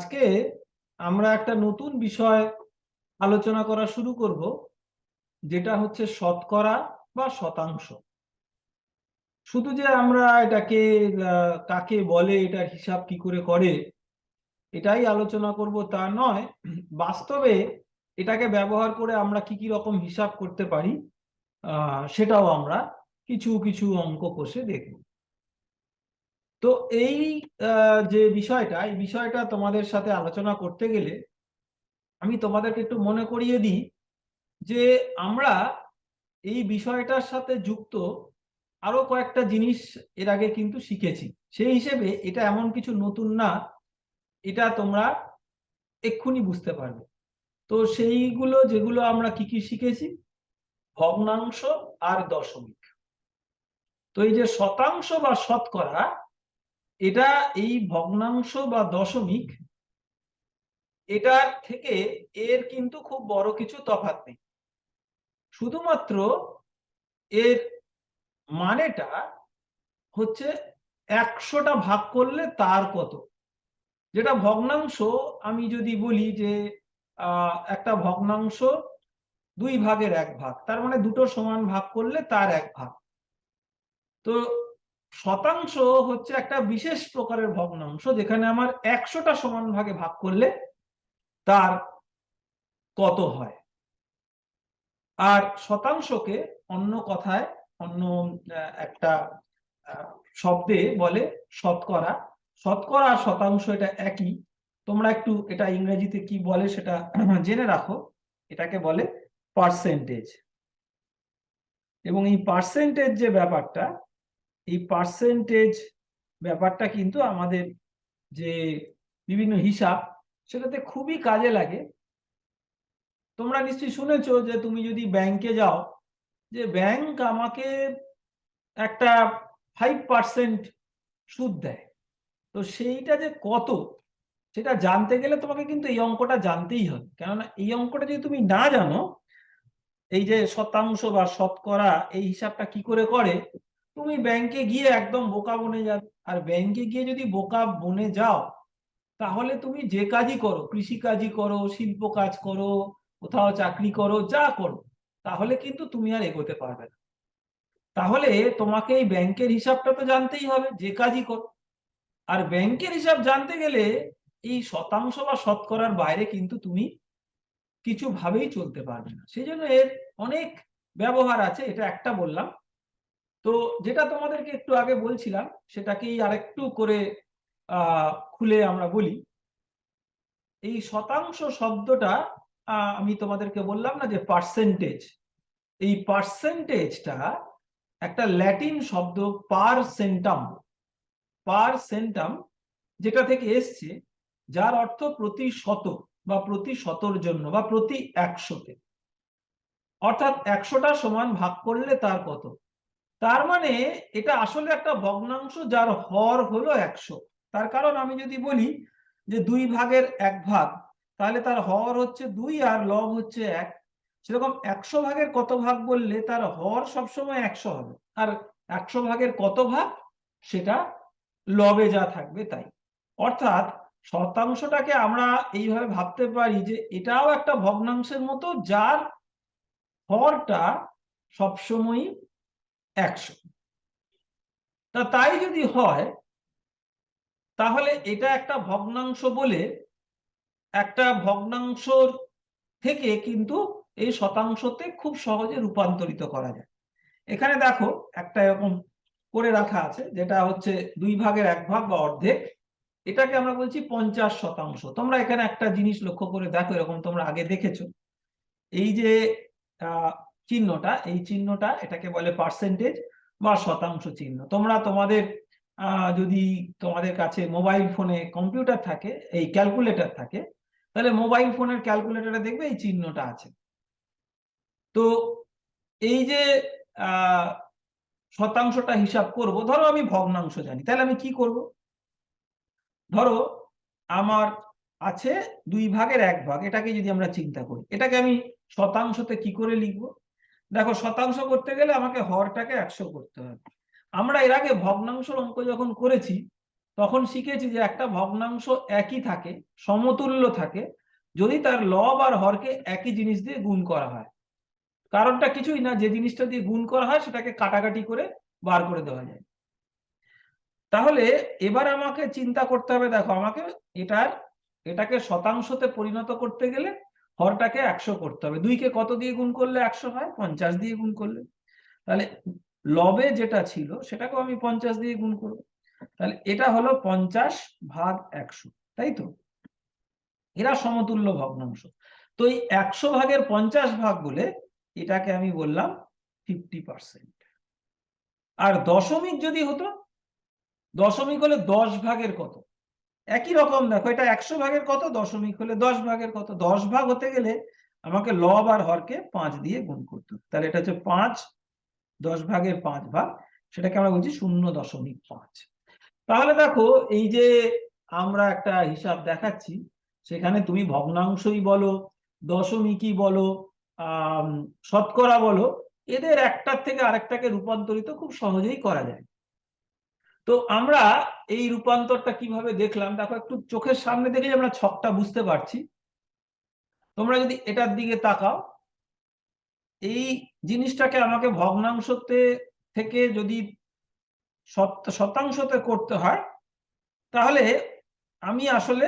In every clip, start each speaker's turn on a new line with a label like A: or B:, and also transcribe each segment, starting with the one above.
A: আজকে আমরা একটা নতুন বিষয় আলোচনা করা শুরু করব, যেটা হচ্ছে শতকরা বা শতাংশ। শুধু যে আমরা এটাকে কাকে বলে, এটার হিসাব কি করে করে এটাই আলোচনা করব তা নয়। বাস্তবে এটাকে ব্যবহার করে আমরা কি কি রকম হিসাব করতে পারি সেটাও আমরা কিছু কিছু অঙ্ক কষে দেখব। তো এই যে এই বিষয়টা তোমাদের সাথে আলোচনা করতে গেলে আমি তোমাদেরকে একটু মনে করিয়ে দিই যে আমরা এই বিষয়টার সাথে যুক্ত আরো কয়েকটা জিনিস এর আগে কিন্তু শিখেছি। সেই হিসেবে এটা এমন কিছু নতুন না, এটা তোমরা এক্ষুনি বুঝতে পারবে। তো সেইগুলো যেগুলো আমরা কি কি শিখেছি, ভগ্নাংশ আর দশমিক। তো এই যে শতাংশ বা শতকরা, এটা এই ভগ্নাংশ বা দশমিক, এটার থেকে এর কিন্তু খুব বড় কিছু তফাৎ নেই। শুধুমাত্র এর মানেটা হচ্ছে 100টা ভাগ করলে তার কত। যেটা ভগ্নাংশ, আমি যদি বলি যে একটা ভগ্নাংশ 2/1 ভাগ, তার মানে দুটো সমান ভাগ করলে তার 1 ভাগ। তো শতাংশ হচ্ছে একটা বিশেষ প্রকারের ভগ্নাংশ, যেখানে আমার 100টা সমান ভাগে ভাগ করলে তার কত হয়। আর শতাংশকে অন্য কথায়, অন্য একটা শব্দে বলে শতকরা। শতকরা আর শতাংশ এটা একই। তোমরা একটু এটা ইংরেজিতে কি বলে সেটা জেনে রাখো। এটাকে বলে পার্সেন্টেজ। এবং এই পার্সেন্টেজ যে ব্যাপারটা, এই পার্সেন্টেজ ব্যাপারটা কিন্তু আমাদের যে বিভিন্ন হিসাব, সেটাতে খুবই কাজে লাগে। তোমরা নিশ্চয়ই শুনেছো যে তুমি যদি ব্যাংকে যাও, যে ব্যাংক আমাকে একটা 5% সুদ দেয়। তো সেইটা যে কত, সেটা জানতে গেলে তোমাকে কিন্তু এই অঙ্কটা জানতেই হবে। কেননা এই অঙ্কটা যদি তুমি না জানো, এই যে শতাংশ বা শতকরা এই হিসাবটা কি করে করে, তুমি ব্যাংকে গিয়ে একদম বোকা বনে যাবে। আর ব্যাংকে গিয়ে যদি বোকা বনে যাও, তাহলে তুমি যে কাজই করো, কৃষি কাজই করো, শিল্প কাজ করো, কোথাও চাকরি করো, যা করো, তাহলে কিন্তু তুমি আর এগোতে পারবে না। তাহলে তোমাকে এই ব্যাংকের হিসাবটা তো জানতেই হবে, যে কাজই করো। আর ব্যাংকের হিসাব জানতে গেলে এই শতাংশ বা শতকরার বাইরে কিন্তু তুমি কিছু ভাবেই চলতে পারবে না। সেই জন্য এর অনেক ব্যবহার আছে, এটা একটা বললাম। তো যেটা তোমাদেরকে একটু আগে বলছিলাম, সেটাকেই আরেকটু করে খুলে আমরা বলি। এই শতাংশ শব্দটা আমি তোমাদেরকে বললাম না যে পার্সেন্টেজ, এই পার্সেন্টেজটা একটা ল্যাটিন শব্দ পার সেন্টাম। পার সেন্টাম যেটা থেকে এসছে, যার অর্থ প্রতি শত বা প্রতি শতর জন্য বা প্রতি 100-তে। অর্থাৎ 100টা সমান ভাগ করলে তার কত। তার মানে এটা আসলে একটা ভগ্নাংশ যার হর হলো 100। তার কারণ আমি যদি বলি যে 2/1 ভাগ, তাহলে তার হর হচ্ছে 2 আর লব হচ্ছে 1। সেরকম 100 ভাগের কত ভাগ বললে তার হর সবসময় 100 হবে। আর 100 ভাগের কত ভাগ, সেটা লবে যা থাকবে তাই। অর্থাৎ শতাংশটাকে আমরা এইভাবে ভাবতে পারি যে এটাও একটা ভগ্নাংশের মতো, যার হরটা সবসময়ই 100। তাই যদি হয়, তাহলে এটা একটা ভগ্নাংশ বলে একটা ভগ্নাংশর থেকে কিন্তু এই শতাংশতে খুব সহজে রূপান্তরিত করা যায়। এখানে দেখো একটা এরকম করে রাখা আছে, যেটা হচ্ছে 2/1 বা অর্ধেক। এটাকে আমরা বলছি 50%। তোমরা এখানে একটা জিনিস লক্ষ্য করে দেখো, এরকম তোমরা আগে দেখেছো। এই যে চিহ্নটা, এই চিহ্নটা এটাকে বলে পার্সেন্টেজ বা শতাংশ চিহ্ন। তোমরা তোমাদের যদি তোমাদের কাছে মোবাইল ফোনে কম্পিউটার থাকে, এই ক্যালকুলেটর থাকে, তাহলে মোবাইল ফোনের ক্যালকুলেটরে দেখবে এই চিহ্নটা আছে। তো এই যে শতাংশটা হিসাব করব, ধরো আমি ভগ্নাংশ জানি, তাহলে আমি কি করব? ধরো আমার আছে 2/1 ভাগ, এটাকে যদি আমরা চিন্তা করি, এটাকে আমি শতাংশতে কি করে লিখবো? দেখো, শতাংশ করতে গেলে আমাকে হরটাকে 100 করতে হবে। আমরা এর আগে ভগ্নাংশের অঙ্ক যখন করেছি, তখন শিখেছি যে একটা ভগ্নাংশ একই থাকে, সমতুল্য থাকে, যদি তার লব আর হরকে একই জিনিস দিয়ে গুণ করা হয়। কারণটা কিছুই না, যে জিনিসটা দিয়ে গুণ করা হয় সেটাকে কাটাকাটি করে বার করে দেওয়া যায়। তাহলে এবার আমাকে চিন্তা করতে হবে, দেখো আমাকে এটাকে শতাংশতে পরিণত করতে গেলে হরটাকে 100 করতে হবে। 2 কে কত দিয়ে গুণ করলে 100 হয়? 50 দিয়ে গুণ করলে। তাহলে লবে যেটা ছিল সেটাকেও আমি 50 দিয়ে গুণ করব। তাহলে এটা হলো 50/100, তাই তো? এরা সমতুল্য ভগ্নাংশ। তো এই 100 ভাগের 50 ভাগ বলে এটাকে আমি বললাম 50%। আর দশমিক যদি হতো, দশমিক হলে 10 ভাগের কত? একই রকম, দেখো এটা 100 ভাগের কত, দশমিক হলে 10 ভাগের কত। 10 ভাগ হতে গেলে আমাকে লব আর হরকে 5 দিয়ে গুণ করতে হবে। তাহলে এটা হচ্ছে 5, 10 ভাগের 5 ভাগ, সেটাকে আমরা বলছি 0.5। তাহলে দেখো এই যে আমরা একটা হিসাব দেখাচ্ছি, সেখানে তুমি ভগ্নাংশই বলো, দশমিকই বলো, শতকরা বলো, এদের একটার থেকে আরেকটাকে রূপান্তরিত খুব সহজেই করা যায়। তো আমরা এই রূপান্তরটা কিভাবে দেখলাম, দেখো একটু চোখের সামনে দেখলে আমরা ছকটা বুঝতে পারছি। তোমরা যদি এটার দিকে তাকাও, এই জিনিসটাকে আমাকে ভগ্নাংশতে থেকে যদি শতাংশতে করতে হয়, তাহলে আমি আসলে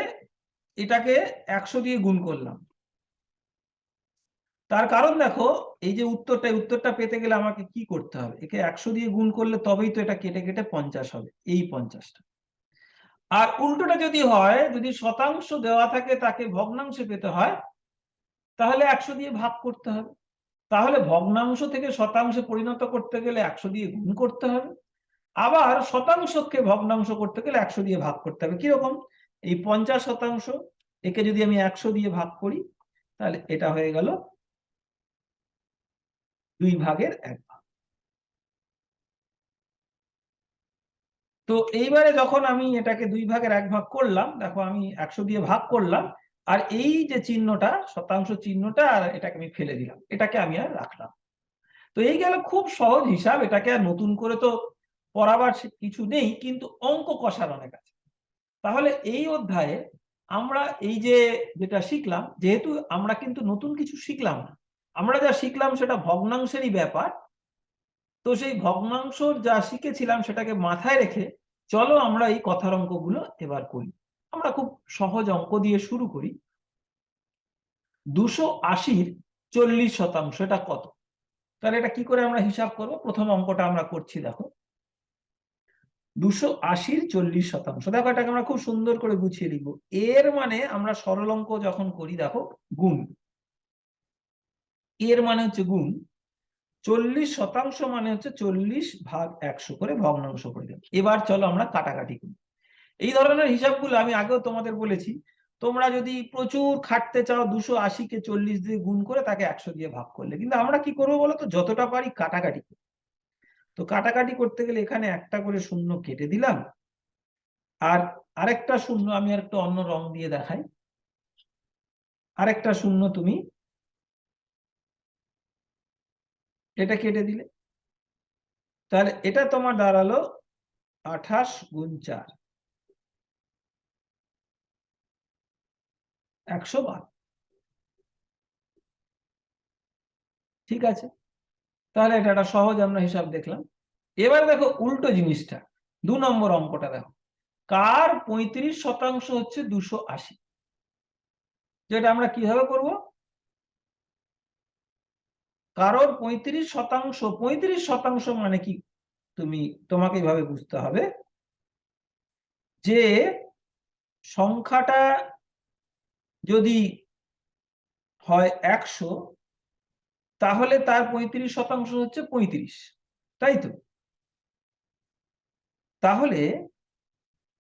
A: এটাকে 100 দিয়ে গুণ করলাম। তার কারণ দেখো, এই যে উত্তরটা পেতে গেলে আমাকে কি করতে হবে, একে 100 দিয়ে গুণ করলে তবেই তো এটা কেটে কেটে 50 হবে, এই 50টা। আর উল্টোটা যদি হয়, যদি শতাংশ দেওয়া থাকে তাকে ভগ্নাংশে পেতে হয়, তাহলে 100 দিয়ে ভাগ করতে হবে। তাহলে ভগ্নাংশ থেকে শতাংশে পরিণত করতে গেলে 100 দিয়ে গুণ করতে হবে, আবার শতাংশকে ভগ্নাংশ করতে গেলে 100 দিয়ে ভাগ করতে হবে। কিরকম? এই 50%, একে যদি আমি 100 দিয়ে ভাগ করি, তাহলে এটা হয়ে গেল 2 ভাগের 1 ভাগ। তো এইবারে যখন আমি এটাকে 2 ভাগের 1 ভাগ করলাম, দেখো আমি 100 দিয়ে ভাগ করলাম, আর এই যে চিহ্নটা, শতাংশ চিহ্নটা, আর এটাকে আমি ফেলে দিলাম, এটাকে আমি আর রাখলাম। তো এই গেল খুব সহজ হিসাব। এটাকে আর নতুন করে তো পড়াবার কিছু নেই, কিন্তু অঙ্ক কষার অনেক আছে। তাহলে এই অধ্যায়ে আমরা এই যে যেটা শিখলাম, যেহেতু আমরা কিন্তু নতুন কিছু শিখলাম না, আমরা যা শিখলাম সেটা ভগ্নাংশেরই ব্যাপার। তো সেই ভগ্নাংশ যা শিখেছিলাম সেটাকে মাথায় রেখে চলো আমরা এই কথার অঙ্কগুলো এবার করি। আমরা খুব সহজ অঙ্ক দিয়ে শুরু করি। 280-র 40% এটা কত? তাহলে এটা কি করে আমরা হিসাব করব? প্রথম অঙ্কটা আমরা করছি, দেখো 280-র 40%। দেখো এটাকে আমরা খুব সুন্দর করে গুছিয়ে লিখবো। এর মানে আমরা সরল অঙ্ক যখন করি, দেখো গুণ, এর মানে হচ্ছে গুণ, 40% মানে হচ্ছে 40/100 করে ভগ্নাংশ করে দেব। এবার চলো আমরা কাটাকাটি করি। এই ধরনের হিসাবগুলো আমি আগেও তোমাদের বলেছি। তোমরা যদি প্রচুর খাটতে চাও, 280-কে 40 দিয়ে গুণ করে তাকে 100 দিয়ে ভাগ করলে, কিন্তু আমরা কি করবো বলতো, যতটা পারি কাটাকাটি করি। তো কাটাকাটি করতে গেলে এখানে একটা করে শূন্য কেটে দিলাম, আর আরেকটা শূন্য আমি আর একটু অন্য রং দিয়ে দেখাই, আরেকটা শূন্য তুমি এটা কেটে দিলে, তাহলে এটা তোমার দাঁড়ালো 28 গুণ 4, 112। ঠিক আছে, তাহলে এটা একটা সহজ আমরা হিসাব দেখলাম। এবার দেখো উল্টো জিনিসটা, 2 নম্বর অঙ্কটা দেখো, কার 35% হচ্ছে 280? যেটা আমরা কিভাবে করব, কারোর 35%, 35% মানে কি তোমাকে এইভাবে বুঝতে হবে যে সংখ্যাটা যদি হয় 100, তাহলে তার 35% হচ্ছে 35, তাই তো? তাহলে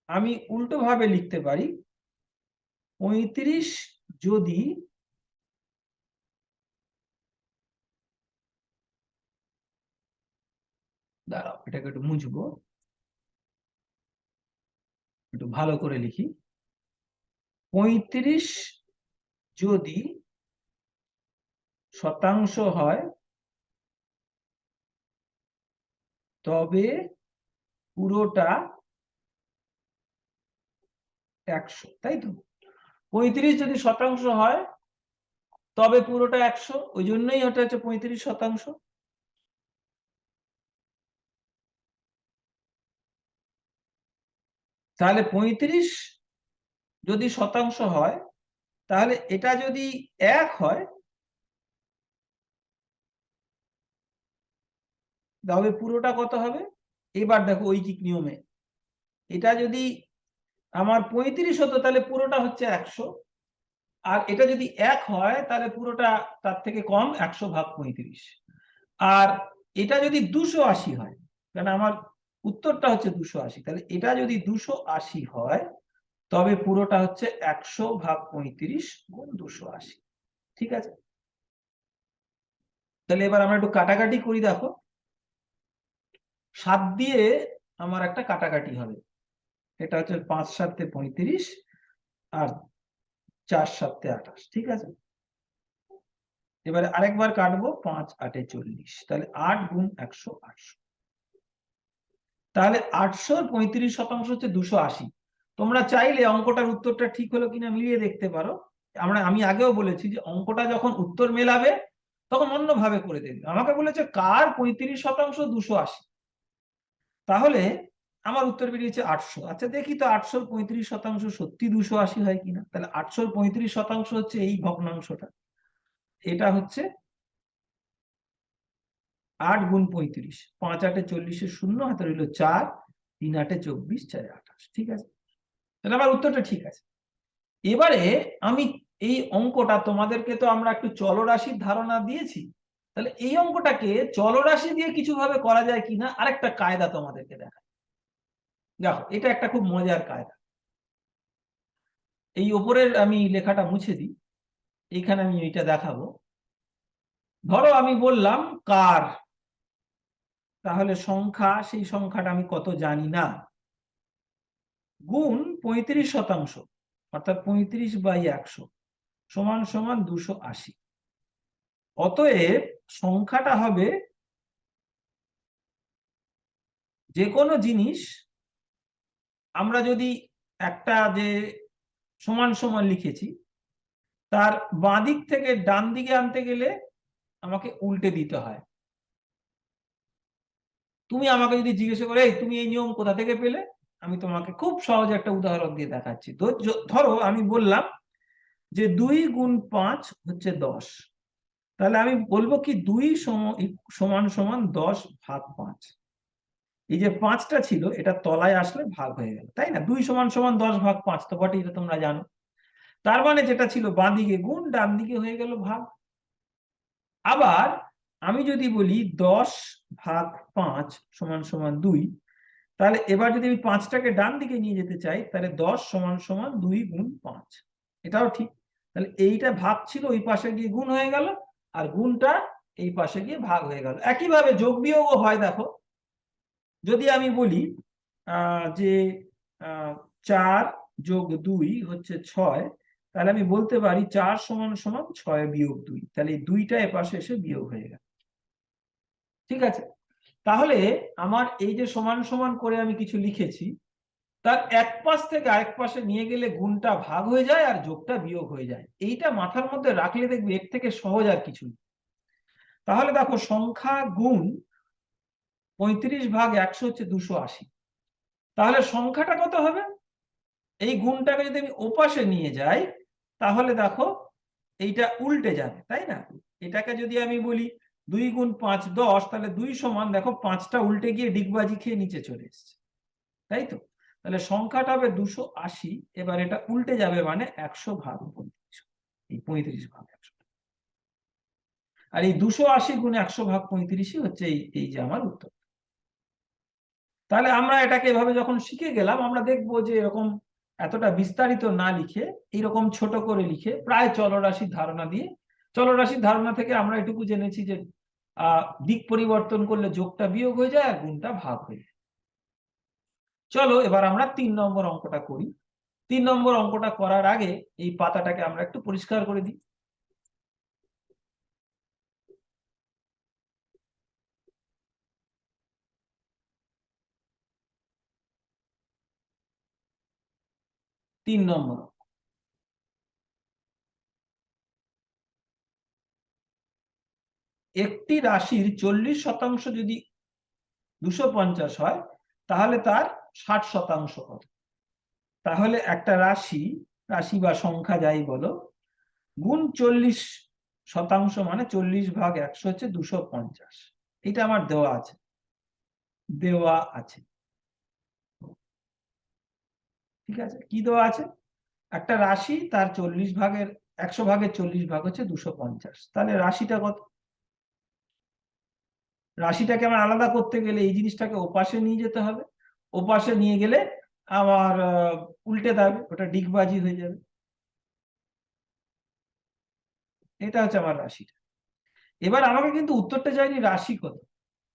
A: আমি উল্টো ভাবে লিখতে পারি, 35 যদি দাঁড়াও এটাকে একটু মুছবো, একটু ভালো করে লিখি। 35 যদি শতাংশ হয়, তবে পুরোটা 100, তাই তো? 35 যদি শতাংশ হয় তবে পুরোটা 100, ওই জন্যই ওটা হচ্ছে 35%। তাহলে 35 যদি শতাংশ হয়, তাহলে এটা যদি 1 হয় তবে পুরোটা কত হবে? এবার দেখো ঐকিক নিয়মে, এটা যদি আমার 35 হতো তাহলে পুরোটা হচ্ছে 100, আর এটা যদি 1 হয় তাহলে পুরোটা তার থেকে কম, 100/35। আর এটা যদি 280 হয়, কারণ আমার উত্তরটা হচ্ছে 280, তাহলে এটা যদি 280 হয় তবে পুরোটা হচ্ছে 100/35 গুণ 280। ঠিক আছে, তাহলে এবার আমরা একটু কাটাকাটি করি। দেখো 7 দিয়ে আমার একটা কাটাকাটি হবে, এটা হচ্ছে 5 7 35 আর 4 7 28। ঠিক আছে, এবারে আরেকবার কাটবো, 5 8 40, তাহলে 8 গুণ 100 800। তাহলে 800 35% হচ্ছে 280। তোমরা চাইলে অঙ্কটার উত্তরটা ঠিক হলো কিনা মিলিয়ে দেখতে পারো। আমি আগেও বলেছি যে অঙ্কটা যখন উত্তর মেলাবে তখন অন্যভাবে করে দেবে। আমাকে বলেছে কার 35% 280, তাহলে আমার উত্তর বেরিয়েছে 800। আচ্ছা দেখি তো 800 35% সত্যি 280 হয় কিনা। তাহলে 800 35% হচ্ছে এই ভগ্নাংশটা, এটা হচ্ছে 8 গুণ 35, 5 8 40 শূন্য, হাতে রইল 4, 3 8 24, 4 28। ঠিক আছে, তাহলে আমার উত্তরটা ঠিক আছে। এবারে আমি এই অঙ্কটা, তোমাদেরকে তো আমরা একটু চলরাশির ধারণা দিয়েছি, তাহলে এই অঙ্কটাকে চলরাশি দিয়ে কিছু ভাবে করা যায় কিনা আরেকটা কায়দা তোমাদেরকে দেখাই। দেখো এটা একটা খুব মজার কায়দা। এই ওপরের আমি লেখাটা মুছে দিই, এইখানে আমি এটা দেখাবো। ধরো আমি বললাম কার, তাহলে সংখ্যা, সেই সংখ্যাটা আমি কত জানি না, গুণ 35%, অর্থাৎ 35/100 সমান সমান 280। অতএব সংখ্যাটা হবে যে কোনো জিনিস আমরা যদি একটা যে সমান সমান লিখেছি তার বাঁ দিক থেকে ডান দিকে আনতে গেলে আমাকে উল্টে দিতে হয়। তুমি আমাকে যদি জিজ্ঞেস করে এই তুমি এই নিয়ম কোথা থেকে পেলে, আমি তোমাকে খুব সহজ একটা উদাহরণ দিয়ে দেখাচ্ছি। তো ধরো আমি বললাম যে 2 গুণ 5 হচ্ছে 10, তাহলে আমি বলবো কি 2 সমান সমান 10/5। এই যে 5টা ছিল এটা তলায় আসলে ভাগ হয়ে গেল, তাই না? 2 সমান সমান 10/5 তো বটে, এটা তোমরা জানো। তার মানে যেটা ছিল বাঁ দিকে গুণ, ডান দিকে হয়ে গেল ভাগ। আবার আমি যদি বলি 10/5 সমান সমান 2, তাহলে এবার যদি আমি 5টাকে ডান দিকে নিয়ে যেতে চাই তাহলে 10 সমান সমান 2 গুণ 5, এটাও ঠিক। তাহলে এইটা ভাগ ছিল, ওই পাশে গিয়ে গুণ হয়ে গেল, আর গুণটা এই পাশে গিয়ে ভাগ হয়ে গেল। একইভাবে যোগ বিয়োগও হয়। দেখো যদি আমি বলি যে 4 যোগ 2 হচ্ছে 6, তাহলে আমি বলতে পারি 4 সমান সমান 6 বিয়োগ 2, তাহলে এই 2টা এপাশে এসে বিয়োগ হয়ে গেল। ঠিক আছে, তাহলে আমার এই যে সমান সমান করে আমি কিছু লিখেছি, তার এক পাশ থেকে আরেক পাশে নিয়ে গেলে গুণটা ভাগ হয়ে যায় আর যোগটা বিয়োগ হয়ে যায়। এইটা মাথার মধ্যে রাখলে দেখবে এর থেকে সহজ আর কিছু নেই। তাহলে দেখো সংখ্যা গুণ 35/100 হচ্ছে 280, তাহলে সংখ্যাটা কত হবে? এই গুণটাকে যদি আমি ওপাশে নিয়ে যাই তাহলে দেখো এইটা উল্টে যাবে, তাই না? এটাকে যদি আমি বলি 2 গুণ 5 10, তাহলে 2 সমান, দেখো 5টা উল্টে গিয়ে ডিগবাজি খেয়ে নিচে চলে এসছে, তাই তো? তাহলে সংখ্যাটা হবে 280। এবার এটা উল্টে যাবে মানে 100/35, এই 35/100। আর এই 280 গুণ 100/35 হচ্ছে এই যে আমার উত্তর। তাহলে আমরা এটাকে এভাবে যখন শিখে গেলাম, আমরা দেখবো যে এরকম এতটা বিস্তারিত না লিখে এইরকম ছোট করে লিখে প্রায় চলরাশির ধারণা দিয়ে, চলরাশির ধারণা থেকে আমরা এটুকু জেনেছি যে দিক পরিবর্তন করলে যোগটা বিয়োগ হয়ে যায় আর গুণটা ভাগ হয়ে যায়। চলো এবার আমরা 3 নম্বর অঙ্কটা করি। 3 নম্বর অঙ্কটা করার আগে এই পাতাটাকে আমরা একটু পরিষ্কার করে দিই। 3 নম্বর। একটি রাশির 40% যদি 250 হয় তাহলে তার 60% কত? তাহলে একটা রাশি বা সংখ্যা যাই বলো, গুণ 40% মানে 40/100 হচ্ছে 250। এটা আমার দেওয়া আছে। ঠিক আছে, কি দেওয়া আছে? একটা রাশি তার 100/40 হচ্ছে 250। তাহলে রাশিটা কত? রাশিটাকে আমার আলাদা করতে গেলে এই জিনিসটাকে ওপাশে নিয়ে যেতে হবে। ওপাশে নিয়ে গেলে আমার উল্টে যাবে, ওটা ডিগবাজি হয়ে যাবে। এটা হচ্ছে আমার রাশিটা। এবার আমাকে কিন্তু উত্তরটা চাইনি রাশি কত,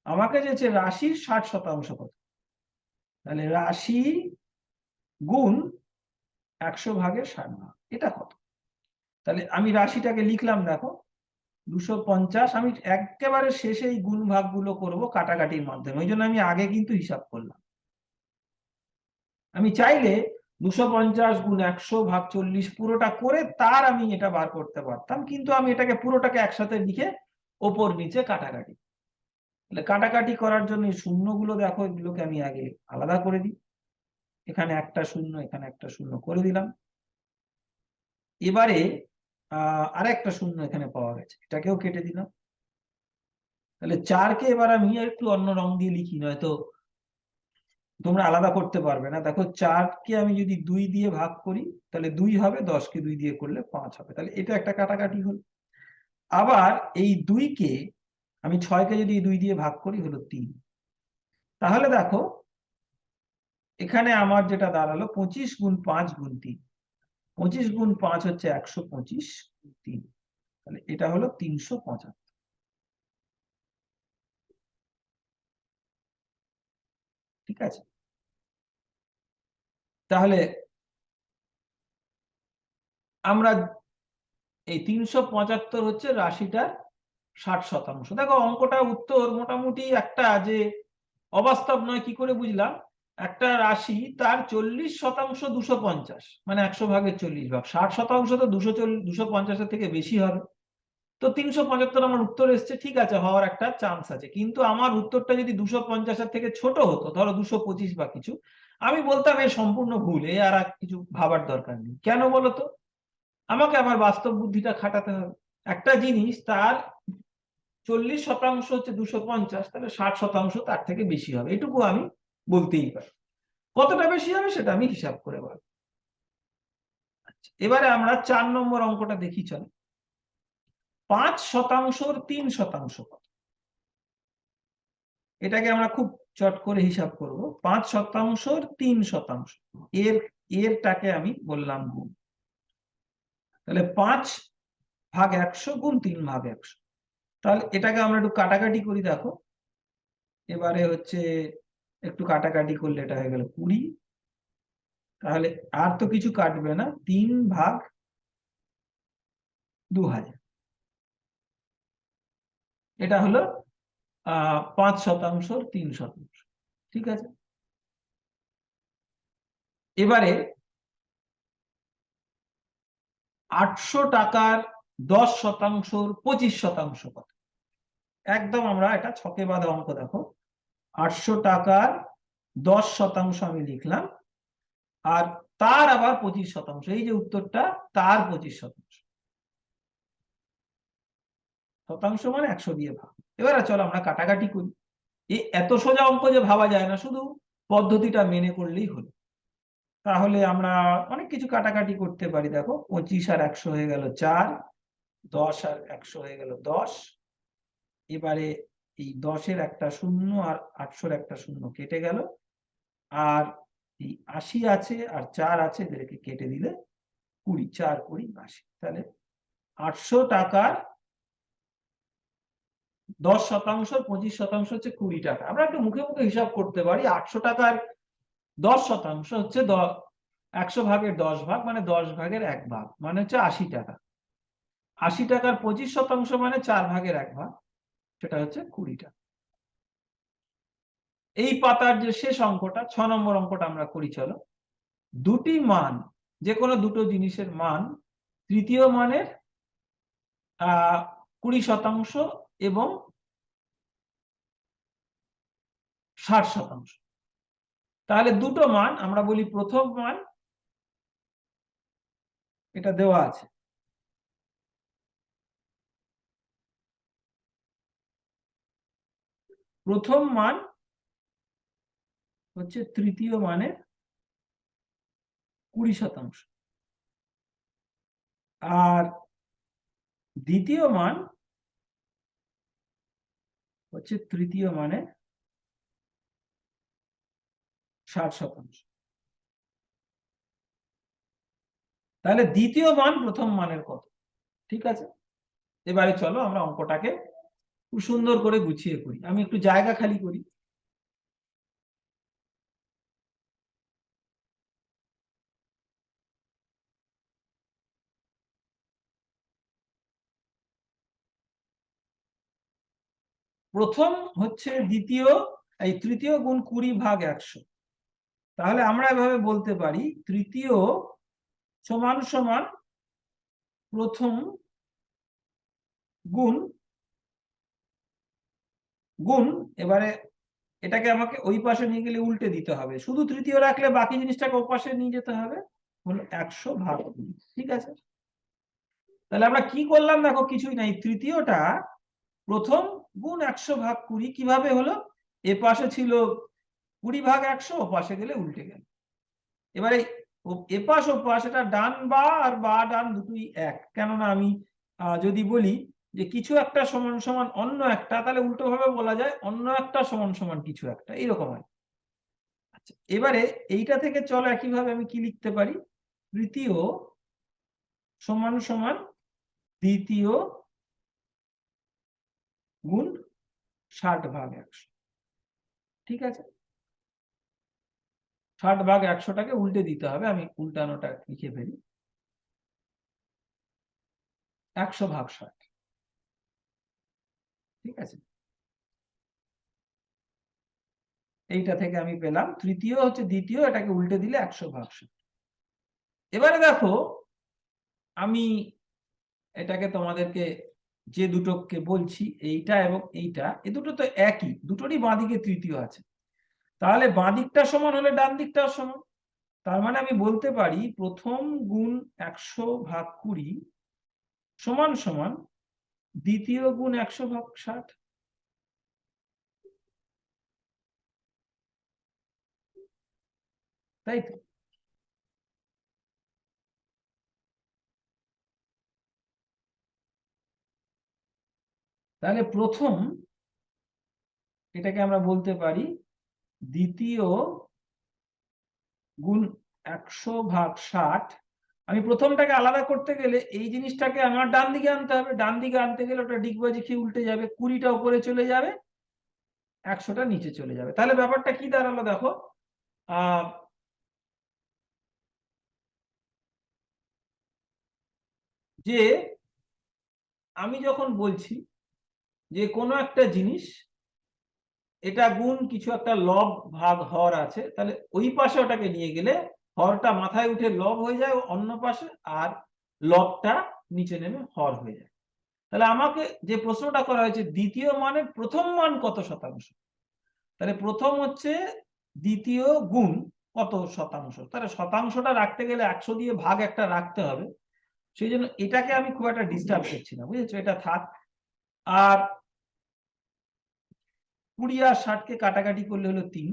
A: আমাকে চেয়েছে রাশির 60% কত। তাহলে রাশি গুণ 100/60 এটা কত? তাহলে আমি রাশিটাকে লিখলাম, দেখো 250। আমি একেবারে শেষে এই গুণ ভাগগুলো করব কাটাকাটির মাধ্যমে, ওই জন্য আমি আগে কিন্তু হিসাব করলাম। আমি চাইলে 250 গুণ 100/40 পুরোটা করে তার আমি এটা বার করতে পারতাম, কিন্তু আমি এটাকে পুরোটাকে একসাথে লিখে ওপর নিচে কাটাকাটি। তাহলে কাটাকাটি করার জন্য শূন্যগুলো দেখো, এগুলোকে আমি আগে আলাদা করে দিই। এখানে একটা শূন্য, এখানে একটা শূন্য করে দিলাম। এবারে আরেকটা শূন্য এখানে পাওয়া গেছে, এটাকেও কেটে দিলাম। তাহলে 4কে এবার আমি একটু অন্য রং দিয়ে লিখি, নয়তো তোমরা আলাদা করতে পারবে না। দেখো 4কে আমি যদি 2 দিয়ে ভাগ করি তাহলে 2 হবে, 10কে 2 দিয়ে করলে 5 হবে। তাহলে এটা একটা কাটাকাটি হলো। আবার এই 2কে আমি 6কে যদি 2 দিয়ে ভাগ করি হলো 3। তাহলে দেখো এখানে আমার যেটা দাঁড়ালো 25 গুণ 5 গুণ 3। 25 গুণ 5 হচ্ছে 125 3। তাহলে এটা হলো 375। ঠিক আছে, তাহলে আমরা এই 375 হচ্ছে রাশিটার 60%। দেখো অঙ্কটা উত্তর মোটামুটি একটা যে অবাস্তব নয় কি করে বুঝলাম? একটা রাশি তার 40% 250 মানে 100/40 60% তো 250 থেকে বেশি হবে। তো 375 আমার উত্তর এসছে, ঠিক আছে, হওয়ার একটা চান্স আছে। কিন্তু আমার উত্তরটা যদি 250 থেকে ছোট হতো, ধরো 225 বা কিছু, আমি বলতাম এ সম্পূর্ণ ভুল, এ আর কিছু ভাবার দরকার নেই। কেন বলতো? আমাকে আমার বাস্তব বুদ্ধিটা খাটাতে হবে। একটা জিনিস তার 40% হচ্ছে 250, তাহলে 60% তার থেকে বেশি হবে, এটুকু আমি বলতেই পারি। কতটা বেশি হবে সেটা আমি হিসাব করে বলবো। এবারে আমরা 4 নম্বর অঙ্কটা দেখি, চলো। 5% 3% কত? এটাকে আমরা খুব চট করে হিসাব করব। 5% 3%, এরটাকে আমি বললাম গুণ। তাহলে 5/100 গুণ 3/100। তাহলে এটাকে আমরা একটু কাটাকাটি করি, দেখো এবারে হচ্ছে একটু কাটাকাটি করলে এটা হয়ে গেল 20। তাহলে আর তো কিছু কাটবে না, 3/2000। এটা হলো 5% 3%। ঠিক আছে, এবারে 800 টাকার 10% 25% কত? একদম আমরা এটা ছকে বাঁধা অঙ্ক। দেখো 800 টাকার 10% আমি লিখলাম, আর তার আবার 25%, এই যে উত্তরটা তার 25%। শতাংশ মানে 100 দিয়ে ভাগ। এবারে চলো আমরা কাটাকাটি করি। এই এত সোজা অঙ্ক যে ভাবা যায় না, শুধু পদ্ধতিটা মেনে করলেই হলো। তাহলে আমরা অনেক কিছু কাটাকাটি করতে পারি। দেখো 25 আর 100 হয়ে গেল 4, 10 আর 100 হয়ে গেল 10। এবারে এই 10-এর একটা শূন্য আর 800-র একটা শূন্য কেটে গেল, আর এই 80 আছে আর 4 আছে, এদেরকে কেটে দিলে 20, 4 20 80। তাহলে 800 টাকার 10% 25% হচ্ছে 20 টাকা। আমরা একটু মুখে মুখে হিসাব করতে পারি। 800 টাকার 10% হচ্ছে 100/10 মানে 10/1 মানে হচ্ছে 80 টাকা। 80 টাকার 25% মানে 4/1, সেটা হচ্ছে 20 টাকা। এই পাতার যে শেষ অঙ্কটা 6 নম্বর অঙ্কটা আমরা করি, চলো। দুটি মান যে কোনো দুটো জিনিসের মান তৃতীয় মানের 20% এবং 60%। তাহলে দুটো মান আমরা বলি, প্রথম মান এটা দেওয়া আছে, প্রথম মান হচ্ছে তৃতীয় মানের 20%, আর দ্বিতীয় মান হচ্ছে তৃতীয় মানের 60%। তাহলে দ্বিতীয় মান প্রথম মানের কত? ঠিক আছে, এবারে চলো আমরা অঙ্কটাকে খুব সুন্দর করে গুছিয়ে করি। আমি একটু জায়গা খালি করি। প্রথম হচ্ছে দ্বিতীয়, এই তৃতীয় গুণ 20/100। তাহলে আমরা এভাবে বলতে পারি, তৃতীয় সমান সমান প্রথম গুণ গুণ, এবারে এটাকে আমাকে ওই পাশে নিয়ে গেলে উল্টে দিতে হবে, শুধু তৃতীয় রাখলে বাকি জিনিসটাকে ওই পাশে নিয়ে যেতে হবে, হলো 100/20। ঠিক আছে, তাহলে আমরা কি করলাম দেখো, কিছুই নাই, তৃতীয়টা প্রথম গুণ 100/20 কিভাবে হলো, এ পাশে ছিল 20/100, ও পাশে গেলে উল্টে গেল। এবারে এপাশ ও পাশ, এটা ডান বা আর বা ডান দুটোই এক, কেননা আমি যদি বলি যে কিছু একটা সমান সমান অন্য একটা, তাহলে উল্টো ভাবে বলা যায় অন্য একটা সমান সমান কিছু একটা, এইরকম হয়। আচ্ছা, এবারে এইটা থেকে চলো একইভাবে আমি কি লিখতে পারি, তৃতীয় সমান সমান দ্বিতীয় গুণ 60/100। ঠিক আছে, 60/100টাকে উল্টে দিতে হবে, আমি উল্টানোটা লিখে ফেলি, 100/60। ঠিক আছে, এইটা থেকে আমি পেলাম তৃতীয় হচ্ছে দ্বিতীয়, এটাকে উল্টে দিলে 100/60। এবারে দেখো, আমি এটাকে তোমাদেরকে যে দুটোকে বলছি, এইটা এবং এইটা, এই দুটো তো একই, দুটোরই বাঁদিকে তৃতীয় আছে, তাহলে বাঁদিকটা সমান হলে ডান দিকটাও সমান। তার মানে আমি বলতে পারি প্রথম গুণ 100/20 সমান সমান দ্বিতীয় গুণ 100/60। তাই তো? তাহলে প্রথম, এটাকে আমরা বলতে পারি দ্বিতীয় গুণ 100/60। আমি প্রথমটাকে আলাদা করতে গেলে এই জিনিসটাকে আমার ডান দিকে আনতে হবে, ডান দিকে আনতে গেলে ওটা ডিগবাজি খেয়ে উল্টে যাবে, 20টা উপরে চলে যাবে, 100টা নিচে চলে যাবে। তাহলে ব্যাপারটা কি দাঁড়ালো দেখো, যে আমি যখন বলছি যে কোনো একটা জিনিস, এটা গুণ কিছু একটা লব ভাগ হর আছে, তাহলে ওই পাশে ওটাকে নিয়ে গেলে হরটা মাথায় উঠে লব হয়ে যায় অন্য পাশে, আর লবটা নিচে নেমে হর হয়ে যায়। তাহলে আমাকে যে প্রশ্নটা করা হয়েছে, দ্বিতীয় মানের প্রথম মান কত শতাংশ, তাহলে প্রথম হচ্ছে দ্বিতীয় গুণ কত শতাংশ, তাহলে শতাংশটা রাখতে গেলে 100 দিয়ে ভাগ একটা রাখতে হবে, সেই জন্য এটাকে আমি খুব একটা ডিস্টার্ব করছি না, বুঝেছো, এটা থাক। আর 20 আর 60কে কাটাকাটি করলে হলো 3।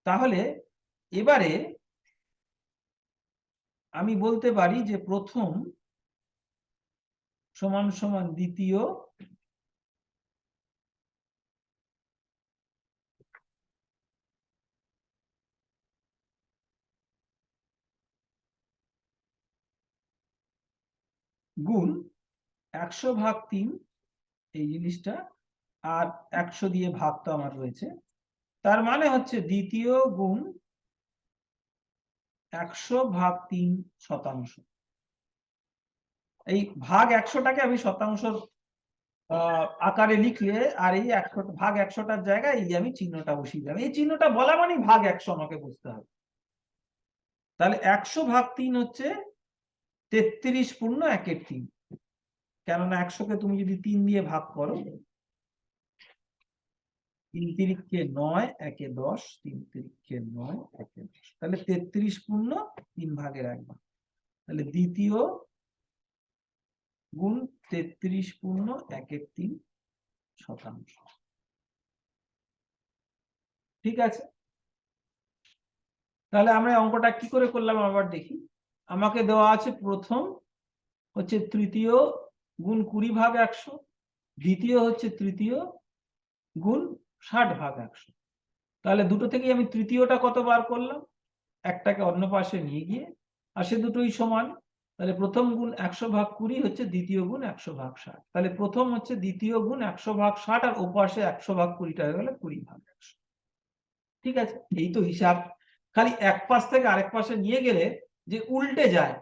A: তাহলে এবারে আমি বলতে পারি যে প্রথম সমান সমান দ্বিতীয় গুণ 100/3, এই জিনিসটা, আর 100 দিয়ে ভাগ তো আমার রয়েছে, তার মানে হচ্ছে দ্বিতীয় গুণ 100/3 শতাংশ। এই ভাগ 100টাকে আমি শতাংশ আকারে লিখলে, আর এই 100/100টার জায়গায় এই আমি চিহ্নটা বসিয়ে দিলাম, এই চিহ্নটা বলা মানে ভাগ 100 আমাকে বুঝতে হবে। তাহলে 100/3 হচ্ছে 33 পূর্ণ 1/3, কেননা 100কে তুমি যদি 3 দিয়ে ভাগ করো, 3 তিরিকে 9, 1-এ 10, 3 তিরিকে 9, 1-এ 10, তাহলে 33 পূর্ণ 3/1 তাহলে দ্বিতীয় গুণ 33 পূর্ণ 1/3 ঠিক আছে। তাহলে আমরা অঙ্কটা কি করে করলাম আবার দেখি। আমাকে দেওয়া আছে প্রথম হচ্ছে তৃতীয় গুণ 20/100, দ্বিতীয় হচ্ছে তৃতীয় গুণ 60/100। তাহলে দুটো থেকে আমি তৃতীয়টা কতবার করলাম, একটাকে অন্য পাশে নিয়ে গিয়ে, আর সে দুটোই সমান। তাহলে প্রথম গুণ 100/20 হচ্ছে দ্বিতীয় গুণ 100/60। তাহলে প্রথম হচ্ছে দ্বিতীয় গুণ 100/60, আর ওপাশে 100/20টা হয়ে গেল 20/100। ঠিক আছে, এই তো হিসাব। খালি এক পাশ থেকে আরেক পাশে নিয়ে গেলে যে উল্টে যায়,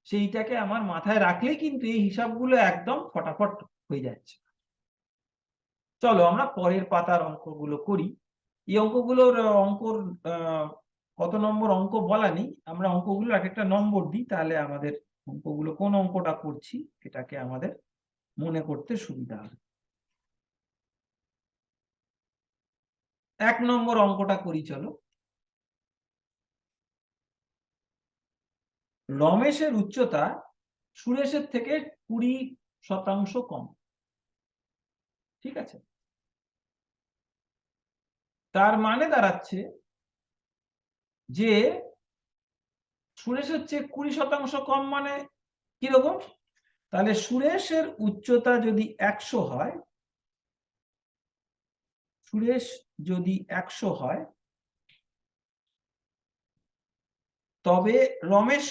A: সেইটাকে আমার মাথায় রাখলেই কিন্তু এই হিসাবগুলো একদম ফটাফট হয়ে যাচ্ছে। চলো আমরা পরের পাতার অঙ্কগুলো করি। এই অঙ্কগুলোর কত নম্বর অঙ্ক বলা নেই, আমরা অঙ্কগুলো এক একটা নম্বর দিই, তাহলে আমাদের অঙ্কগুলো কোন অঙ্কটা করছি এটাকে আমাদের মনে করতে সুবিধা হবে। 1 নম্বর অঙ্কটা করি চলো। রমেশের উচ্চতা সুরেশের থেকে 20% কম। ঠিক আছে, তার মানে দাঁড়াচ্ছে যে সুরেশের চেয়ে 20% কম মানে কিরকম। তাহলে সুরেশের উচ্চতা যদি 100 হয়, সুরেশ যদি 100 হয়, তবে রমেশ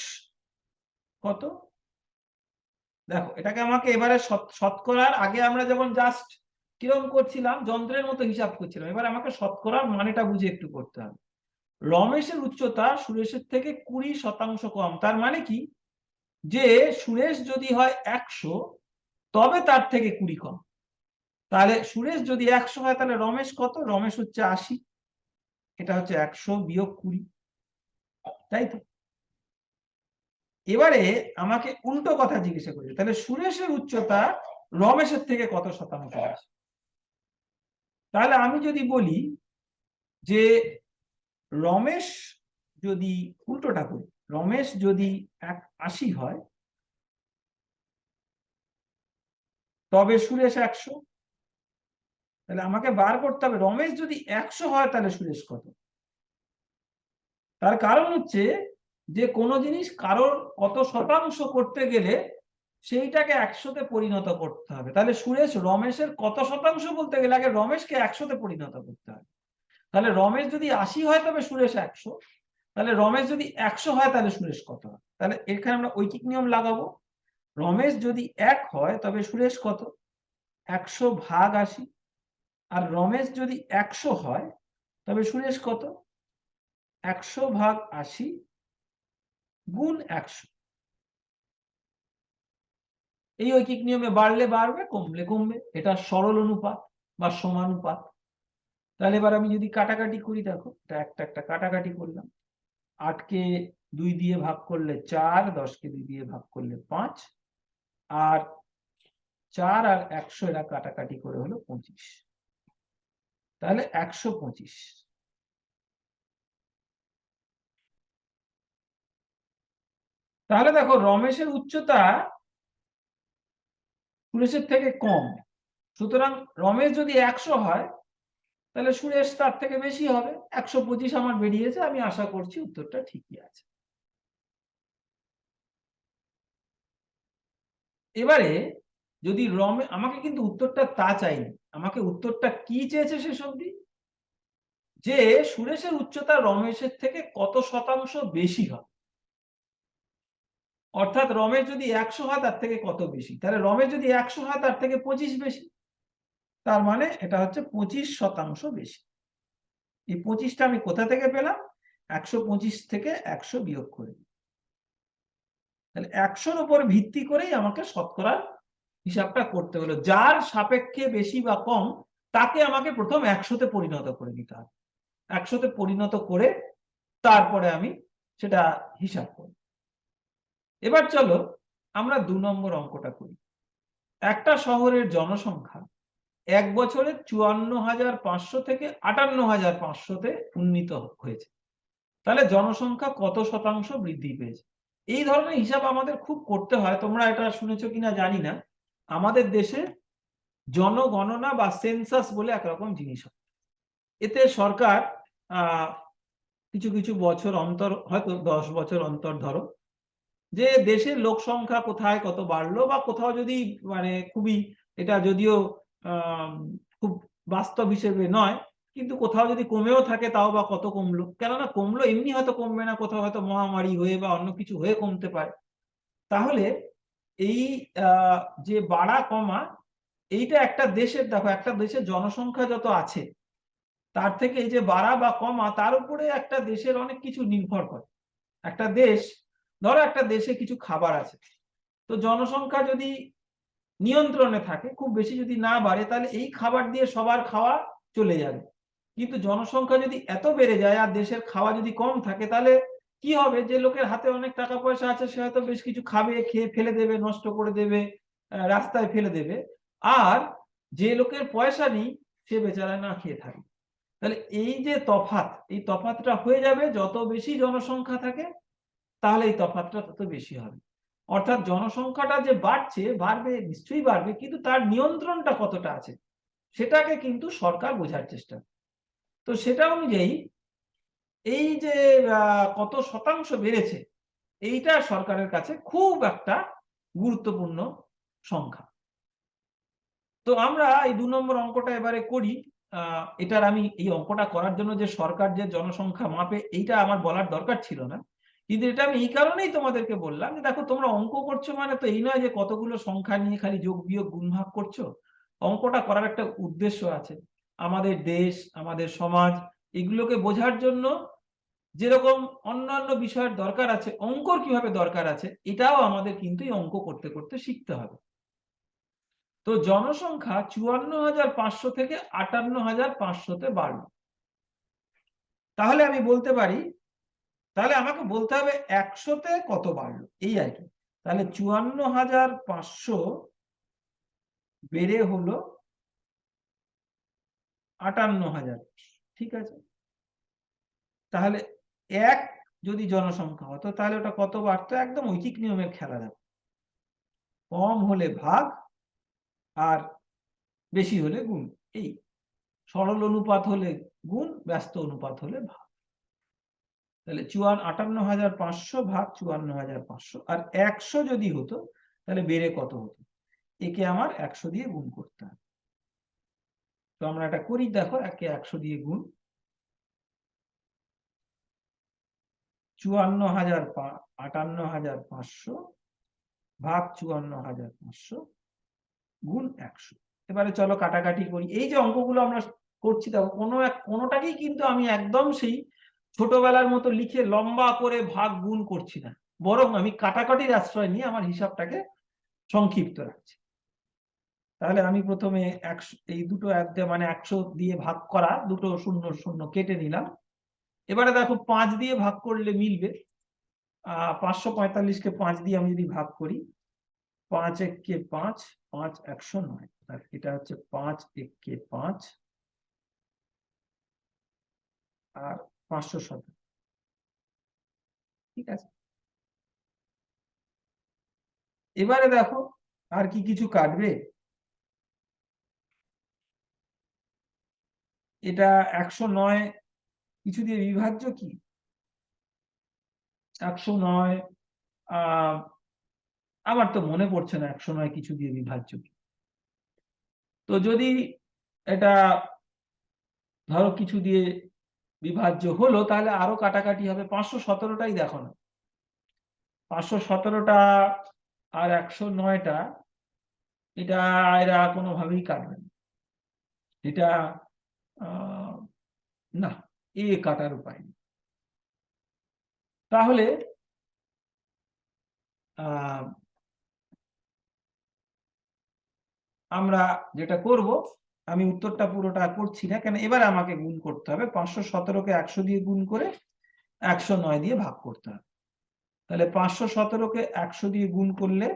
A: কত। দেখো এটাকে আমাকে এবারে শতকরার আগে আমরা যেমন জাস্ট কিরকম করছিলাম, যন্ত্রের মতো হিসাব করছিলাম, এবার আমাকে শতকরার মানেটা বুঝে একটু করতে হবে। রমেশের উচ্চতা সুরেশের থেকে 20% কম, তার মানে কি, যে সুরেশ যদি হয় 100 তবে তার থেকে 20 কম। তাহলে সুরেশ যদি 100 হয় তাহলে রমেশ কত, রমেশ হচ্ছে 80, এটা হচ্ছে 100 বিয়োগ 20, তাই তো। এবারে আমাকে উল্টো কথা জিজ্ঞাসা করেছে, তাহলে সুরেশের উচ্চতা রমেশের থেকে কত শতাংশ আছে। তাহলে আমি যদি বলি যে রমেশ যদি উল্টোটা করি, রমেশ যদি 80 হয় তবে সুরেশ 100, তাহলে আমাকে বার করতে হবে রমেশ যদি 100 হয় তাহলে সুরেশ কত। তার কারণ হচ্ছে যে কোনো জিনিস কারোর কত শতাংশ করতে গেলে সেইটাকে 100-তে পরিণত করতে হবে। তাহলে সুরেশ রমেশের কত শতাংশ বলতে গেলে আগে রমেশকে 100-তে পরিণত করতে হবে। তাহলে রমেশ যদি 80 হয় তবে সুরেশ 100, তাহলে রমেশ যদি 100 হয় তাহলে সুরেশ কত হয়। তাহলে এখানে আমরা ঐকিক নিয়ম লাগাবো, রমেশ যদি 1 হয় তবে সুরেশ কত, 100/80, আর রমেশ যদি 100 হয় তবে সুরেশ কত, 100/80 গুণ 100। এই ঐকিক নিয়মে বাড়লে বাড়বে, কমলে কমবে, এটা সরল অনুপাত বা সমানুপাত। তাহলে এবার আমি যদি কাটাকাটি করি, দেখো এটা একটা একটা কাটাকাটি করলাম, 8কে 2 দিয়ে ভাগ করলে 4, 10কে 2 দিয়ে ভাগ করলে 5, আর 4 আর 100 এরা কাটাকাটি করে হলো 25, তাহলে 125। তাহলে দেখো রমেশের উচ্চতা সুরেশের থেকে কম, সুতরাং রমেশ যদি 100 হয় তাহলে সুরেশ তার থেকে বেশি হবে। 125 আমার বেরিয়েছে, আমি আশা করছি উত্তরটা ঠিকই আছে। এবারে যদি আমাকে কিন্তু উত্তরটা তা চাইনি, আমাকে উত্তরটা কি চেয়েছে শেষ অবধি, যে সুরেশের উচ্চতা রমেশের থেকে কত শতাংশ বেশি হয়। অর্থাৎ রমেশ যদি 100 হয় তার থেকে কত বেশি, তাহলে রমেশ যদি 100 হয় তার থেকে 25 বেশি, তার মানে এটা হচ্ছে 25% বেশি। এই 25টা আমি কোথা থেকে পেলাম, 125 থেকে 100 বিয়োগ করে, তাহলে 100-র উপর ভিত্তি করেই আমাকে শতকরার হিসাবটা করতে হলো। যার সাপেক্ষে বেশি বা কম তাকে আমাকে প্রথম 100-তে পরিণত করে নিতে হবে। 100-তে পরিণত করে তারপরে আমি সেটা হিসাব করব। এবার চলো আমরা 2 নম্বর অঙ্কটা করি। একটা শহরের জনসংখ্যা 1 বছরে 54,500 থেকে 58,500-তে উন্নীত হয়েছে। তাহলে জনসংখ্যা কত শতাংশ বৃদ্ধি পেয়েছে? এই ধরনের হিসাব আমাদের খুব করতে হয়। তোমরা এটা শুনেছো কিনা জানি না। আমাদের দেশে জনগণনা বা সেন্সাস বলে একরকম জিনিস হয়। এতে সরকার কিছু কিছু বছর অন্তর, হয়তো 10 বছর অন্তর ধরো, যে দেশের লোক সংখ্যা কোথায় কত বাড়লো, বা কোথাও যদি মানে খুবই, এটা যদিও খুব বাস্তব হিসেবে নয়, কিন্তু কোথাও যদি কমেও থাকে তাও বা কত কমলো, কেননা কমলো এমনি হয়তো কমবে না, কোথাও হয়তো মহামারী হয়ে বা অন্য কিছু হয়ে কমতে পারে। তাহলে এই যে বাড়া কমা, এইটা একটা দেশের, দেখো একটা দেশের জনসংখ্যা যত আছে তার থেকে এই যে বাড়া বা কমা, তার উপরে একটা দেশের অনেক কিছু নির্ভর করে। একটা দেশ, ধরো একটা দেশে কিছু খাবার আছে, তো জনসংখ্যা যদি নিয়ন্ত্রণে থাকে, খুব বেশি যদি না বাড়ে, তাহলে এই খাবার দিয়ে সবার খাওয়া চলে যাবে। কিন্তু জনসংখ্যা যদি এত বেড়ে যায় আর দেশের খাওয়া যদি কম থাকে, তাহলে কি হবে? যে লোকের হাতে অনেক টাকা পয়সা আছে সে হয়তো বেশ কিছু খাবে, খেয়ে ফেলে দেবে, নষ্ট করে দেবে, রাস্তায় ফেলে দেবে। আর যে লোকের পয়সা নেই সে বেচারা না খেয়ে থাকে। তাহলে এই যে তফাৎ, এই তফাৎটা হয়ে যাবে, যত বেশি জনসংখ্যা থাকে তাহলে এই তফাৎটা তত বেশি হবে। অর্থাৎ জনসংখ্যাটা যে বাড়ছে, বাড়বে, নিশ্চয়ই বাড়বে, কিন্তু তার নিয়ন্ত্রণটা কতটা আছে সেটাকে কিন্তু সরকার বোঝার চেষ্টা। তো সেটা অনুযায়ী এই যে কত শতাংশ বেড়েছে, এইটা সরকারের কাছে খুব একটা গুরুত্বপূর্ণ সংখ্যা। তো আমরা এই 2 নম্বর অঙ্কটা এবারে করি। এটার আমি এই অঙ্কটা করার জন্য যে সরকার যে জনসংখ্যা মাপে, এইটা আমার বলার দরকার ছিল না, কিন্তু এটা আমি এই কারণেই তোমাদেরকে বললাম যে দেখো, তোমরা অঙ্ক করছো মানে তো এই নয় যে কতগুলো সংখ্যা নিয়ে খালি যোগ বিয়োগ গুণ ভাগ করছো। অঙ্কটা করার একটা উদ্দেশ্য আছে। আমাদের দেশ, আমাদের সমাজ, এগুলোকে বোঝার জন্য যেরকম অন্যান্য বিষয়ের দরকার আছে, অঙ্কর কিভাবে দরকার আছে, এটাও আমাদের কিন্তু এই অঙ্ক করতে করতে শিখতে হবে। তো জনসংখ্যা 54,500 থেকে 58,500-তে বাড়ল। তাহলে আমি বলতে পারি, তাহলে আমাকে বলতে হবে 100-তে কত বাড়লো, এই আর কি। তাহলে 54,500 বেড়ে হলো 58,000। ঠিক আছে, তাহলে 1 যদি জনসংখ্যা হতো তাহলে ওটা কত বাড়তো? একদম ঐকিক নিয়মের খেলা। দেখো, কম হলে ভাগ আর বেশি হলে গুণ। এই সরল অনুপাত হলে গুণ, ব্যস্ত অনুপাত হলে ভাগ। তাহলে 58,500 ভাগ 54,500, আর 100 যদি হতো তাহলে বেড়ে কত হতো? একে আমার 100 দিয়ে গুণ করতে হবে। তো আমরা এটা করি, দেখো, একে 100 দিয়ে গুণ। 58,500 ভাগ 54,500 গুণ 100। এবারে চলো কাটাকাটি করি। এই যে অঙ্কগুলো আমরা করছি, দেখো কোনোটাকেই কিন্তু আমি একদম সেই ছোটবেলার মতো লিখে লম্বা করে ভাগ গুণ করছি না, বরং আমি কাটাকাটির আশ্রয় নিয়ে আমার হিসাবটাকে সংক্ষিপ্ত রাখছি। তাহলে আমি প্রথমে 100, এই দুটো মানে 100 দিয়ে ভাগ করা, দুটো শূন্য শূন্য কেটে নিলাম। এবারে দেখো 5 দিয়ে ভাগ করলে মিলবে। 545-কে 5 দিয়ে আমি যদি ভাগ করি, 5 1-কে 5, 5 109, আর এটা হচ্ছে 5 1-কে 5 আর 517। ঠিক আছে, এবারে দেখো আর কি কিছু কাটবে? এটা 109 কিছু দিয়ে বিভাজ্য কি? 109 আমার তো মনে পড়ছে না 109 কিছু দিয়ে বিভাজ্য কি। তো যদি এটা ধরো কিছু দিয়ে বিভাজ্য হলো, তাহলে আরো কাটাকাটি হবে। 517টাই দেখো না, 517টা আর 109টা, এটা এরা কোনোভাবেই কাটবে না। এটা না, এ কাটার উপায় নেই। তাহলে আমরা যেটা করব, আমি উত্তরটা পুরোটা করছি না, কেন এবারে আমাকে গুণ করতে হবে। 517-কে 100 দিয়ে গুণ করে 109 দিয়ে ভাগ করতে হবে। তাহলে 517কে 100 দিয়ে গুণ করলে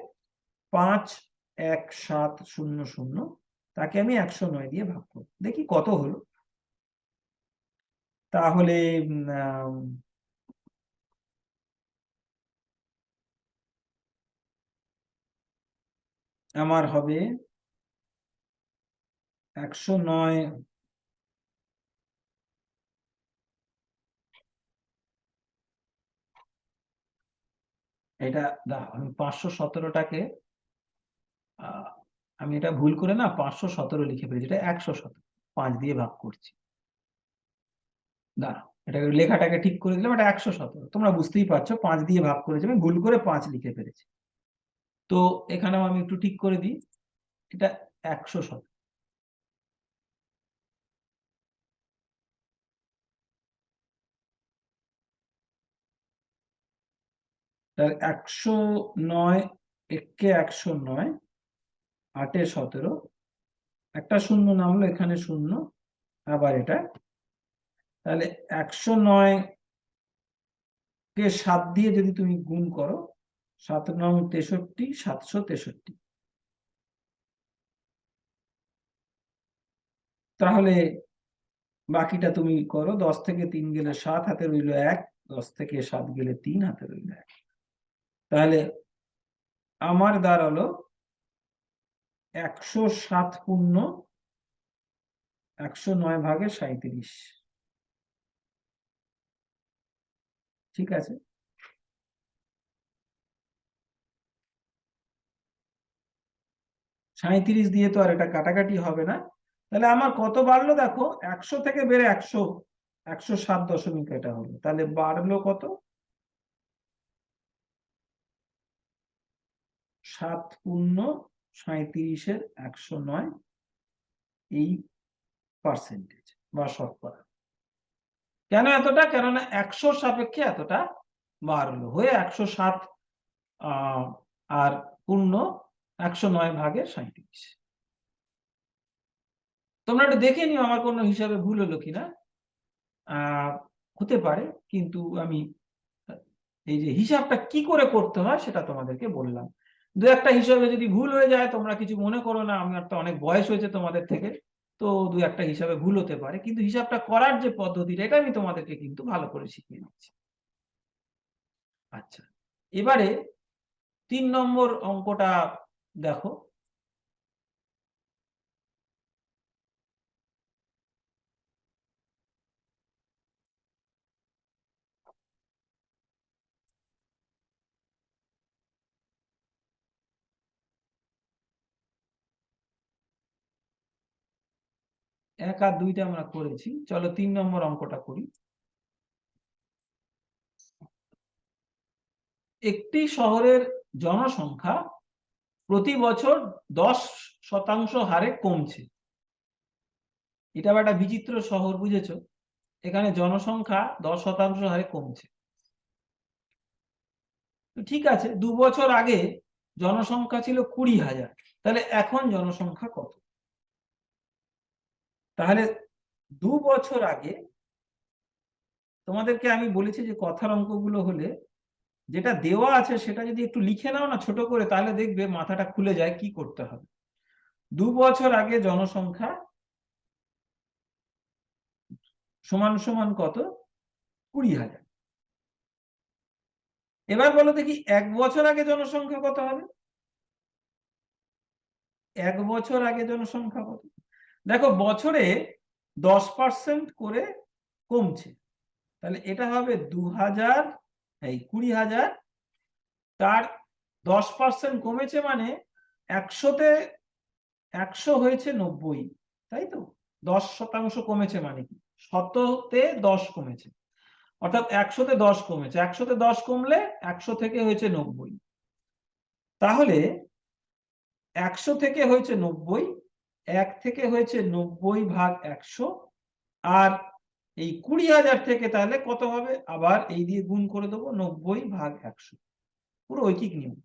A: 51700, তাকে আমি 109 দিয়ে ভাগ করব, দেখি কত হলো। তাহলে আমার হবে 109 এটা আমি 517টাকে আমি এটা ভুল করে না 517 লিখে ফেলেছি, এটা 117, 5 দিয়ে ভাগ করছি। দাঁড়াও, এটাকে লেখাটাকে ঠিক করে দিলাম, এটা 117, তোমরা বুঝতেই পারছো 5 দিয়ে ভাগ করেছি, আমি ভুল করে 5 লিখে ফেলেছি। তো এখানেও আমি একটু ঠিক করে দিই, এটা 117। তাহলে 109 একে 109, 8 17, একটা শূন্য নামলো এখানে শূন্য, আবার এটা। তাহলে 109 কে 7 দিয়ে যদি তুমি গুণ করো, 7 9 63, 763। তাহলে বাকিটা তুমি করো, 10 থেকে 3 গেলে 7, হাতে রইল 1, 10 থেকে 7 গেলে 3, হাতে রইল 1। তাহলে আমার দাঁড়ালো 107 পূর্ণ 109 ভাগে 37। ঠিক আছে, 37 দিয়ে তো আর এটা কাটাকাটি হবে না। তাহলে আমার কত বাড়লো দেখো, 100 থেকে বেড়ে 107 এটা হলো। তাহলে বাড়লো কত, 7 পূর্ণ 37-এর 109, এই পার্সেন্টেজ বা শতকরা। কেন এতটা, কেননা 100 সাপেক্ষে এতটা বাড়লো হয়ে 107 আর পূর্ণ 109 ভাগের 37। তোমরা একটু দেখে নিও আমার কোনো হিসাবে ভুল হলো কিনা, হতে পারে, কিন্তু আমি এই যে হিসাবটা কি করে করতে হয় সেটা তোমাদেরকে বললাম। দু একটা হিসাবে যদি ভুল হয়ে যায় তোমরা কিছু মনে করো না, আমার তো অনেক বয়স হয়েছে তোমাদের থেকে, তো দু একটা হিসাবে ভুল হতে পারে, কিন্তু হিসাবটা করার যে পদ্ধতিটা এটা আমি তোমাদেরকে কিন্তু ভালো করে শিখিয়ে দিচ্ছি। আচ্ছা, এবারে 3 নম্বর অঙ্কটা দেখো। এক আর দুইটা আমরা করেছি, চলো 3 নম্বর অঙ্কটা করি। একটি শহরের জনসংখ্যা প্রতি বছর 10% হারে কমছে। এটা একটা বিচিত্র শহর, বুঝেছো? এখানে জনসংখ্যা 10% হারে কমছে। ঠিক আছে, 2 বছর আগে জনসংখ্যা ছিল 20,000, তাহলে এখন জনসংখ্যা কত? তাহলে 2 বছর আগে, তোমাদেরকে আমি বলেছি যে কথার অঙ্কগুলো হলে যেটা দেওয়া আছে সেটা যদি একটু লিখে নাও না ছোট করে, তাহলে দেখবে মাথাটা খুলে যায় কি করতে হবে। 2 বছর আগে জনসংখ্যা সমান সমান কত, 20,000। এবার বলো দেখি 1 বছর আগে জনসংখ্যা কত হবে। 1 বছর আগে জনসংখ্যা কত? দেখো বছরে 10% করে কমছে, তাহলে এটা হবে 2000, এই 20,000, তার 10% কমেছে মানে 100-তে 100 হয়েছে 90, তাই তো? 10% কমেছে মানে কি, 100-তে 10 কমেছে, অর্থাৎ 100-তে 10 কমেছে, 100-তে 10 কমলে 100 থেকে হয়েছে 90। তাহলে 100 থেকে হয়েছে 90, 1 থেকে হয়েছে 90 ভাগ 100, আর এই 20,000 থেকে তাহলে কত হবে, আবার এই দিয়ে গুণ করে দেবো, 90 ভাগ 100, পুরো ঐকিক নিয়ম।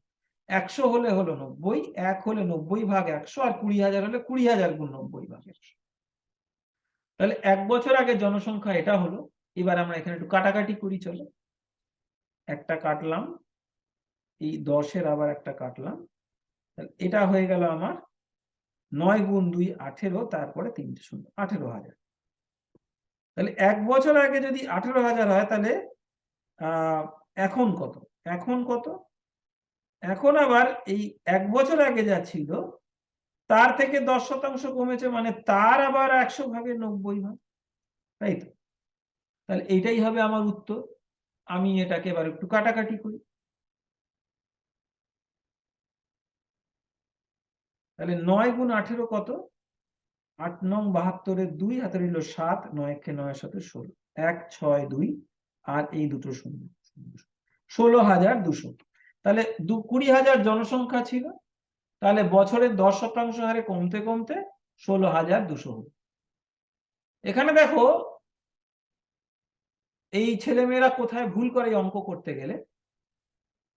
A: 100 হলে হলো 90, 1 হলে 90 ভাগ 100, আর 20,000 হলে 20,000 গুণ 90 ভাগ 100। তাহলে 1 বছর আগে জনসংখ্যা এটা হলো। এবার আমরা এখানে একটু কাটাকাটি করি, চলো। একটা কাটলাম, এই 10-এর আবার একটা কাটলাম, এটা হয়ে গেল আমার 9 গুণ 2 18, তারপরে 3টে শূন্য, 18,000। তাহলে 1 বছর আগে যদি 18,000 হয়, তাহলে এখন কত? এখন কত? এখন আবার এই 1 বছর আগে যা ছিল তার থেকে 10% কমেছে, মানে তার আবার 100 ভাগে 90 ভাগ, তাই তো? তাহলে এইটাই হবে আমার উত্তর। আমি এটাকে এবার একটু কাটাকাটি করি। তাহলে 9 গুণ 18 কত? 8 নং 72-এর 2, হাতে রইল 7, 9 কে 9 এর সাথে 16, 1 6 2, আর এই দুটো শূন্য, 16,200। তাহলে 20,000 জনসংখ্যা ছিল, তাহলে বছরের 10% হারে কমতে কমতে 16,200 হলো। এখানে দেখো এই ছেলেমেয়েরা কোথায় ভুল করে এই অঙ্ক করতে গেলে।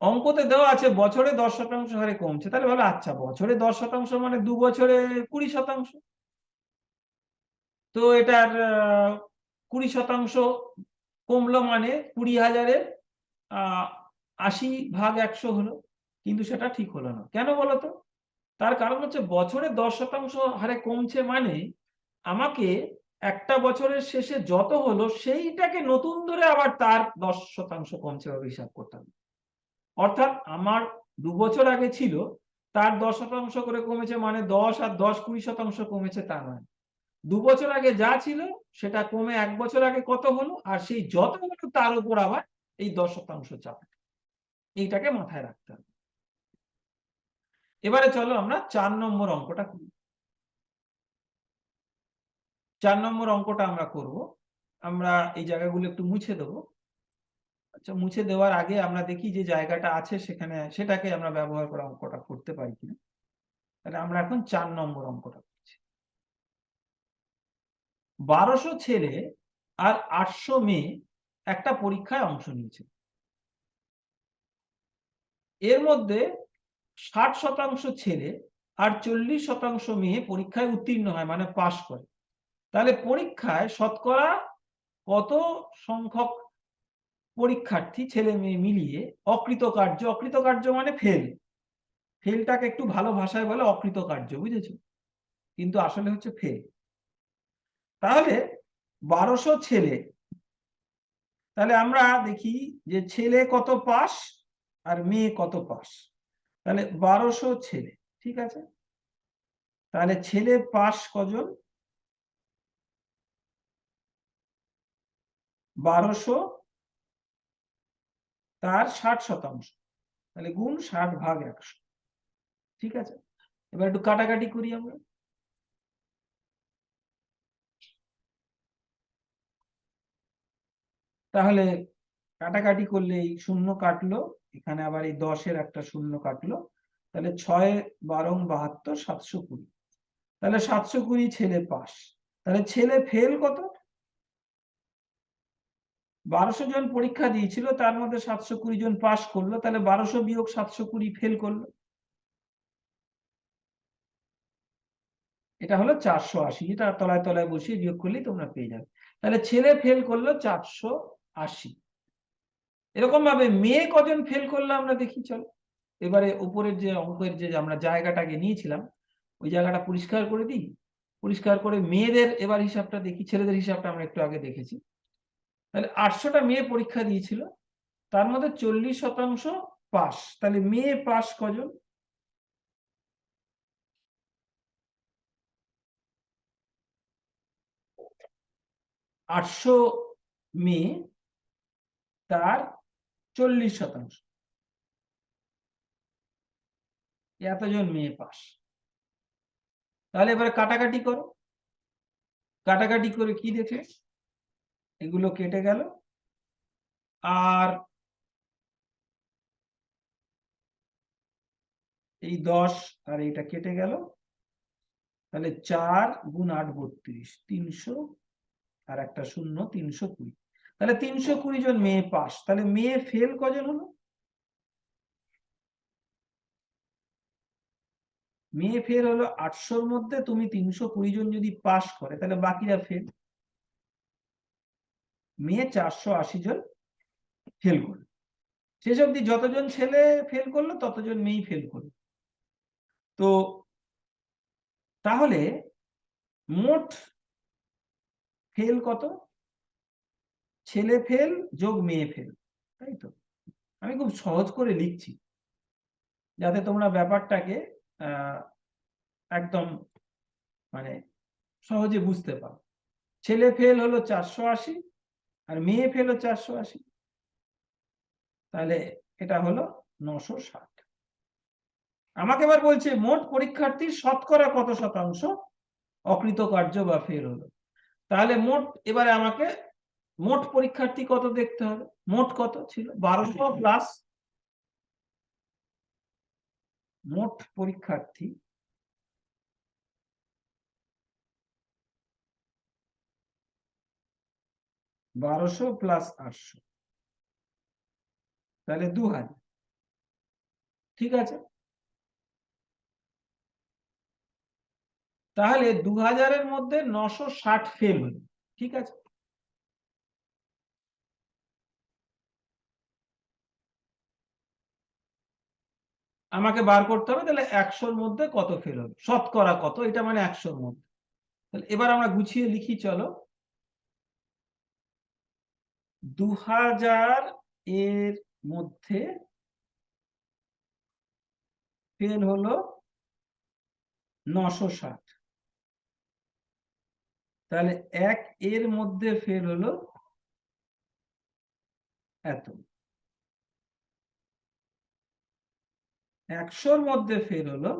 A: অঙ্কতে দেওয়া আছে বছরে 10% হারে কমছে, তাহলে বলো আচ্ছা বছরে 10% মানে 2 বছরে 20%। তো এটার 20% কমলো, মানে 20,000-এর 80 ভাগ 100 হলো, কিন্তু সেটা ঠিক হলো না। কেন বলতো? তার কারণ হচ্ছে বছরে 10% হারে কমছে, মানে আমাকে একটা বছরের শেষে যত হলো সেইটাকে নতুন ধরে আবার তার 10% কমছে ভাবে হিসাব করতে হবে। অর্থাৎ আমার 2 বছর আগে ছিল, তার 10% করে কমেছে, মানে 10 আর 10 20% কমেছে, তা নয়। 2 বছর আগে যা ছিল সেটা কমে 1 বছর আগে কত হলো, আর সেই যত হলো তার উপর আবার এই 10% চাপ। এইটাকে মাথায় রাখতে হবে। এবারে চলো আমরা 4 নম্বর অঙ্কটা করি। 4 নম্বর অঙ্কটা আমরা করব। আমরা এই জায়গাগুলো একটু মুছে দেবো। আচ্ছা, মুছে দেওয়ার আগে আমরা দেখি যে জায়গাটা আছে সেখানে সেটাকে আমরা ব্যবহার করে অঙ্কটা করতে পারি কিনা। তাহলে আমরা এখন 4 নম্বর অঙ্কটা করছি। 1200 ছেলে আর 800 মেয়ে একটা পরীক্ষায় অংশ নিয়েছে। এর মধ্যে 60% ছেলে আর 40% মেয়ে পরীক্ষায় উত্তীর্ণ হয়, মানে পাশ করে। তাহলে পরীক্ষায় শতকরা কত সংখ্যক পরীক্ষার্থী ছেলে মেয়ে মিলিয়ে অকৃতকার্য, অকৃতকার্য মানে ফেল, ফেলটাকে একটু ভালো ভাষায় বলে অকৃতকার্য, বুঝেছো? কিন্তু আসলে হচ্ছে ফেল। তাহলে 1200 ছেলে, তাহলে আমরা দেখি যে ছেলে কত পাস আর মেয়ে কত পাস। তাহলে 1200 ছেলে, ঠিক আছে। তাহলে ছেলে পাস কজন? 1200 তার 60%, তাহলে গুণ 60 ভাগ 100, ঠিক আছে। এবার একটু কাটাকাটি করি আমরা। তাহলে কাটাকাটি করলে এই শূন্য কাটলো, এখানে আবার এই 10-এর একটা শূন্য কাটলো, তাহলে 6 12 72, 720। তাহলে 720 ছেলে পাস। তাহলে ছেলে ফেল কত? 1200 জন পরীক্ষা দিয়েছিল, তার মধ্যে 720 জন পাস করলো, তাহলে 1200 বিয়োগ 720 ফেল করলো। এটা হলো 480, এটা তলায় তলায় বসিয়ে বিয়োগ করলেই তোমরা পেয়ে যাবে। তাহলে ছেলে ফেল করলো 480। এরকম ভাবে মেয়ে কজন ফেল করলো আমরা দেখি, চলো। এবারে উপরের যে অঙ্কের যে আমরা জায়গাটাকে নিয়েছিলাম ওই জায়গাটা পরিষ্কার করে দিই। পরিষ্কার করে মেয়েদের এবার হিসাবটা দেখি, ছেলেদের হিসাবটা আমরা একটু আগে দেখেছি। তাহলে 800টা মেয়ে পরীক্ষা দিয়েছিল, তার মধ্যে 40% পাস। তাহলে মেয়ে পাস কজন? আটশো মেয়ে, তার 40%, এতজন মেয়ে পাস। তাহলে এবারে কাটাকাটি করো। কাটাকাটি করে কি দেখে? এগুলো কেটে গেল, আর এই 10 আর এইটা কেটে গেল। তাহলে 4 গুণ 8 32, 300, আর একটা শূন্য, 320। তাহলে 320 জন মেয়ে পাস। তাহলে মেয়ে ফেল কজন হলো? মেয়ে ফেল হলো 800-র মধ্যে তুমি 320 জন যদি পাস করে, তাহলে বাকিরা ফেল। মেয়ে 480 জন ফেল করলো। শেষ অবধি যতজন ছেলে ফেল করলো ততজন মেয়েই ফেল করলো। তো তাহলে মোট ফেল কত? ছেলে ফেল যোগ মেয়ে ফেল, তাই তো? আমি খুব সহজ করে লিখছি যাতে তোমরা ব্যাপারটাকে একদম মানে সহজে বুঝতে পারো। ছেলে ফেল হলো 480 আর মেয়ে ফেল 480, তাহলে এটা হলো 960। আমাকে এবার বলছে মোট পরীক্ষার্থীর শতকরা কত শতাংশ অকৃতকার্য বা ফেল হলো। তাহলে মোট, এবারে আমাকে মোট পরীক্ষার্থী কত দেখতে হবে। মোট কত ছিল? 1200 প্লাস মোট পরীক্ষার্থী 1200 প্লাস 800, তাহলে 2000। ঠিক আছে, তাহলে 2000-এর মধ্যে 960 ফেল হলো। ঠিক আছে, আমাকে বার করতে হবে তাহলে 100-র মধ্যে কত ফেল হলো, শতকরা কত, এটা মানে 100-র মধ্যে। তাহলে এবার আমরা গুছিয়ে লিখি, চলো। 2000 এর মধ্যে ফেল হলো 960, তাহলে 1 এর মধ্যে ফেল হলো এত, 100-র মধ্যে ফেল হলো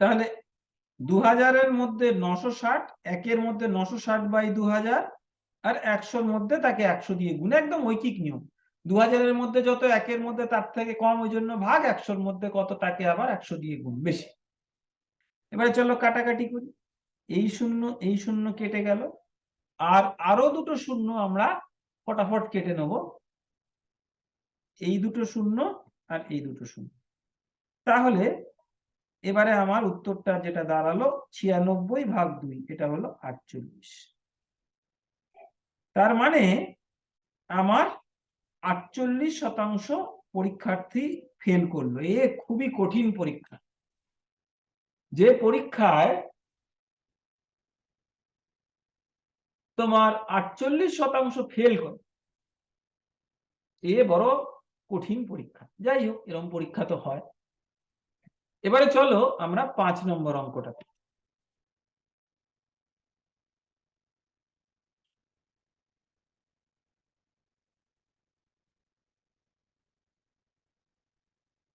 A: তাহলে 2000-এর মধ্যে 960, 1-এর মধ্যে 960/2000, আর 100-র মধ্যে তাকে 100 দিয়ে গুণ, একদম ঐকিক নিয়ম। 2000-এর মধ্যে যত 1-এর মধ্যে তার থেকে কম ওই জন্য ভাগ, 100-র মধ্যে কত তাকে আবার 100 দিয়ে গুণ বেশি। এবারে চলো কাটাকাটি করি, এই শূন্য এই শূন্য কেটে গেল, আর আরো দুটো শূন্য আমরা ফটাফট কেটে নেব, এই দুটো শূন্য আর এই দুটো শূন্য। তাহলে এবারে আমার উত্তরটা যেটা দাঁড়ালো 96/2, এটা হলো 48। তার মানে আমার 48% পরীক্ষার্থী ফেল করলো। এ খুবই কঠিন পরীক্ষা, যে পরীক্ষায় তোমার 48% ফেল করে, এ বড় কঠিন পরীক্ষা। যাই হোক, এরকম পরীক্ষা তো হয়। এবারে চলো আমরা 5 নম্বর অঙ্কটা।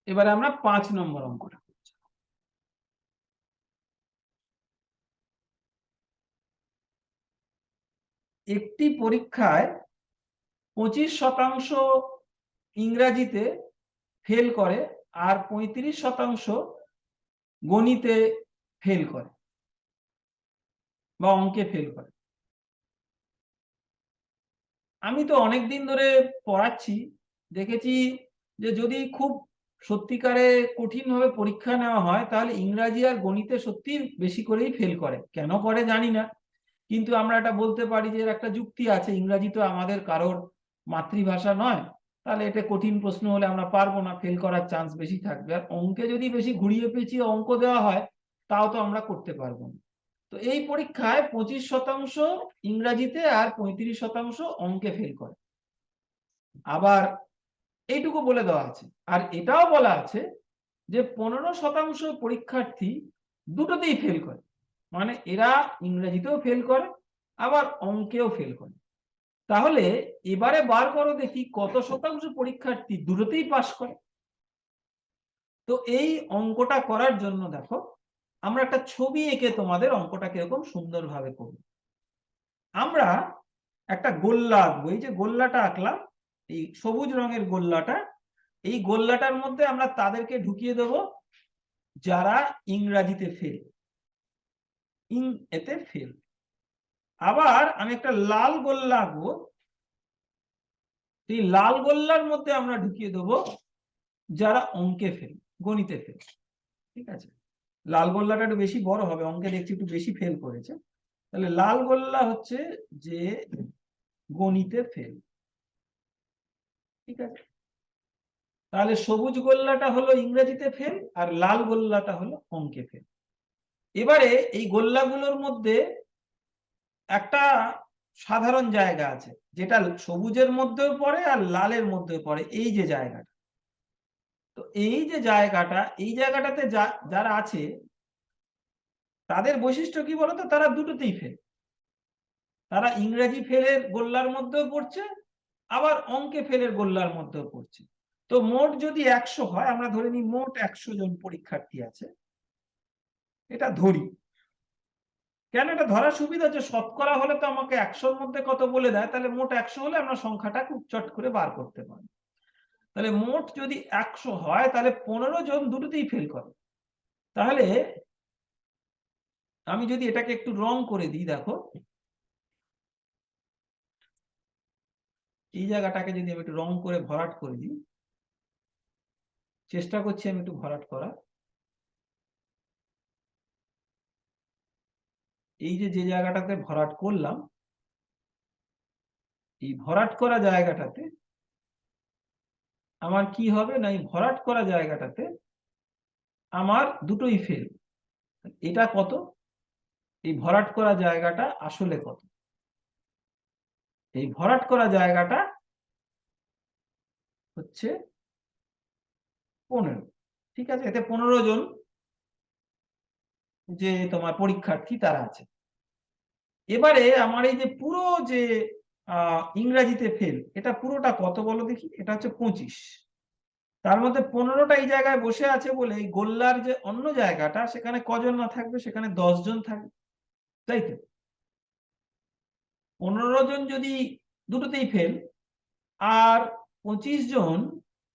A: এবারে আমরা 5 নম্বর অঙ্কটা। একটি পরীক্ষায় 25% ইংরাজিতে ফেল করে আর 35% গণিতে ফেল করে বা অঙ্কে ফেল করে। আমি তো অনেকদিন ধরে পড়াচ্ছি, দেখেছি যে যদি খুব সত্যিকারে কঠিনভাবে পরীক্ষা নেওয়া হয় তাহলে ইংরাজি আর গণিতে সত্যি বেশি করেই ফেল করে। কেন করে জানি না, কিন্তু আমরা এটা বলতে পারি যে এর একটা যুক্তি আছে, ইংরাজি তো আমাদের কারোর মাতৃভাষা নয়, তাহলে এটা কঠিন প্রশ্ন হলে আমরা পারবো না, ফেল করার চান্স বেশি থাকবে। আর অঙ্কে যদি বেশি ঘুরিয়ে পেঁচিয়ে অঙ্ক দেওয়া হয় তাও তো আমরা করতে পারবো না। তো এই পরীক্ষায় 25% ইংরাজিতে আর 35% অঙ্কে ফেল করে। আবার এইটুকু বলে দেওয়া আছে, আর এটাও বলা আছে যে 15% পরীক্ষার্থী দুটোতেই ফেল করে, মানে এরা ইংরেজিতেও ফেল করে আবার অঙ্কেও ফেল করে। তাহলে এবারে বার করো দেখি কত শতাংশ পরীক্ষার্থী দুটোতেই পাস করে। তো এই অঙ্কটা করার জন্য দেখো আমরা একটা ছবি এঁকে তোমাদের অঙ্কটা কিরকম সুন্দরভাবে করব। আমরা একটা গোল্লা আঁকবো, এই যে গোল্লাটা আঁকলাম এই সবুজ রঙের গোল্লাটা, এই গোল্লাটার মধ্যে আমরা তাদেরকে ঢুকিয়ে দেব যারা ইংরাজিতে ফেল, এতে ফেল। আবার আমি একটা লাল গোল্লা আঁকবো, এই লাল গোল্লার মধ্যে আমরা ঢুকিয়ে দেবো যারা অঙ্কে ফেল, গণিতে ফেল। ঠিক আছে, লাল গোল্লাটা একটু বেশি বড় হবে, অঙ্কে দেখছি একটু বেশি ফেল করেছে, তাহলে লাল গোল্লা হচ্ছে যে গণিতে ফেল। ঠিক আছে, তাহলে সবুজ গোল্লাটা হলো ইংরেজিতে ফেল আর লাল গোল্লাটা হলো অঙ্কে ফেল। এবারে এই গোল্লাগুলোর মধ্যে একটা সাধারণ জায়গা আছে যেটা সবুজের মধ্যেও পড়ে আর লালের মধ্যেও পড়ে, এই যে জায়গাটা। তো এই যে জায়গাটা, এই জায়গাটাতে যারা আছে তাদের বৈশিষ্ট্য কি বলতো, তারা দুটোতেই ফেল। তারা ইংরেজি ফেলের গোল্লার মধ্যেও পড়ছে, আবার অঙ্কে ফেলের গোল্লার মধ্যেও পড়ছে। তো মোট যদি 100 হয়, আমরা ধরে নিই মোট 100 জন পরীক্ষার্থী আছে, এটা ধরি। কেন এটা ধরার সুবিধা হচ্ছে, শতকরা হলে তো আমাকে 100-র মধ্যে কত বলে দেয়, তাহলে মোট 100 হলে আমরা সংখ্যাটা খুব চট করে বার করতে পারি। তাহলে মোট যদি 100 হয়, তাহলে 15 জন দুটোতেই ফেল করে। তাহলে আমি যদি এটাকে একটু রং করে দিই, দেখো এই জায়গাটাকে যদি আমি একটু রং করে ভরাট করে দিই, চেষ্টা করছি আমি একটু ভরাট করা। এই যে জায়গাটাতে ভরাট করলাম, এই ভরাট করা জায়গাটাতে আমার কি হবে না, এই ভরাট করা জায়গাটাতে আমার দুটোই ফেল। এটা কত, এই ভরাট করা জায়গাটা আসলে কত, এই ভরাট করা জায়গাটা হচ্ছে 15। ঠিক আছে, এতে 15 জন যে তোমার পরীক্ষার্থী তারা আছে। এবারে আমার এই যে পুরো যে ইংরেজিতে ফেল, এটা পুরোটা কত বলো দেখি, এটা হচ্ছে 25। তার মধ্যে 15টা এই জায়গায় বসে আছে বলে এই গোল্লার যে অন্য জায়গাটা সেখানে কজন না থাকবে, সেখানে 10 জন থাকবে, তাই তো। 15 জন যদি দুটোতেই ফেল আর 25 জন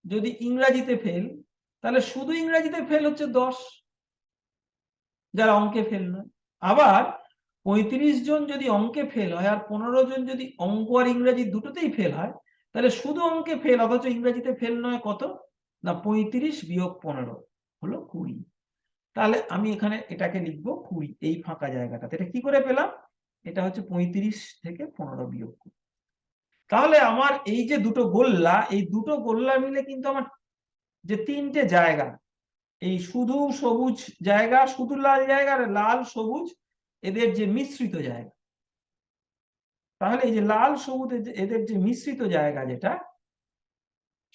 A: যদি ইংরাজিতে ফেল, তাহলে শুধু ইংরাজিতে ফেল হচ্ছে 10, যারা অঙ্কে ফেল নয়। আবার 35 জন যদি অঙ্কে ফেল হয় আর 15 জন যদি অঙ্ক আর ইংরেজি দুটোতেই ফেল হয়, তাহলে শুধু অঙ্কে ফেল অথচ ইংরেজিতে ফেল নয় কত না, 35 বিয়োগ 15 হলো 20। তাহলে আমি এখানে এটাকে লিখবো 20, এই ফাঁকা জায়গাটাতে। এটা কি করে পেলাম, এটা হচ্ছে 35 থেকে 15 বিয়োগ 20। তাহলে আমার এই যে দুটো গোল্লা, এই দুটো গোল্লা মিলে কিন্তু আমার যে তিনটে জায়গা, এই শুধু সবুজ জায়গা, শুধু লাল জায়গা আর লাল সবুজ এদের যে মিশ্রিত জায়গা, তাহলে এই যে লাল সবুজ এদের যে মিশ্রিত জায়গা যেটা,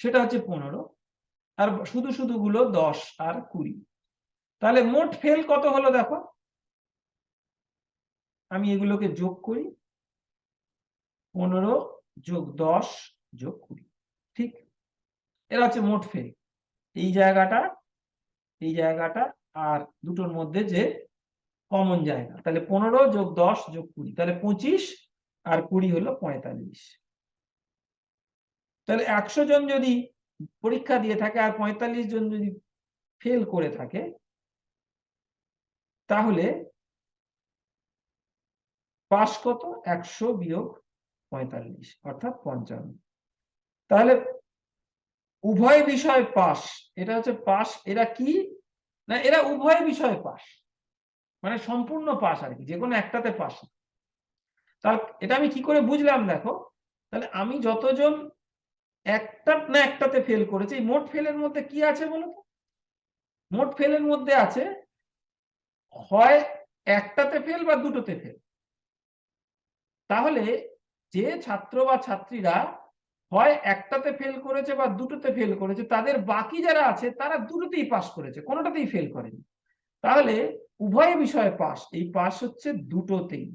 A: সেটা হচ্ছে 15, আর শুধু শুধু গুলো 10 আর 20। তাহলে মোট ফেল কত হলো দেখো, আমি এগুলোকে যোগ করি, 15 যোগ 10 যোগ 20, ঠিক। এরা হচ্ছে মোট ফেল, এই জায়গাটা, এই জায়গাটা আর দুটোর মধ্যে যে কমন জায়গা। তাহলে 15 যোগ 10 যোগ 20, তাহলে 25 আর 20 হলো 45। তাহলে 100 জন যদি পরীক্ষা দিয়ে থাকে আর 45 জন যদি ফেল করে থাকে, তাহলে পাস কত, 100 বিয়োগ 45 অর্থাৎ 55। তাহলে উভয় বিষয় পাস, এটা হচ্ছে পাস। এরা কি না, এরা উভয় বিষয় পাস, মানে সম্পূর্ণ পাস আর কি, যে কোনো একটাতে পাস। তাহলে এটা আমি কি করে বুঝলাম দেখো, তাহলে আমি যতজন একটা না একটাতে ফেল করেছে, এই মোট ফেলের মধ্যে কি আছে বলো তো, মোট ফেলের মধ্যে আছে হয় একটাতে ফেল বা দুটোতে ফেল। তাহলে যে ছাত্র বা ছাত্রীরা হয় একটাতে ফেল করেছে বা দুটোতে ফেল করেছে, তাদের বাকি যারা আছে তারা দুটোতেই পাস করেছে, কোনোটাতেই ফেল করেনি। তাহলে উভয় বিষয়ে পাস, এই পাস হচ্ছে দুটোতেই।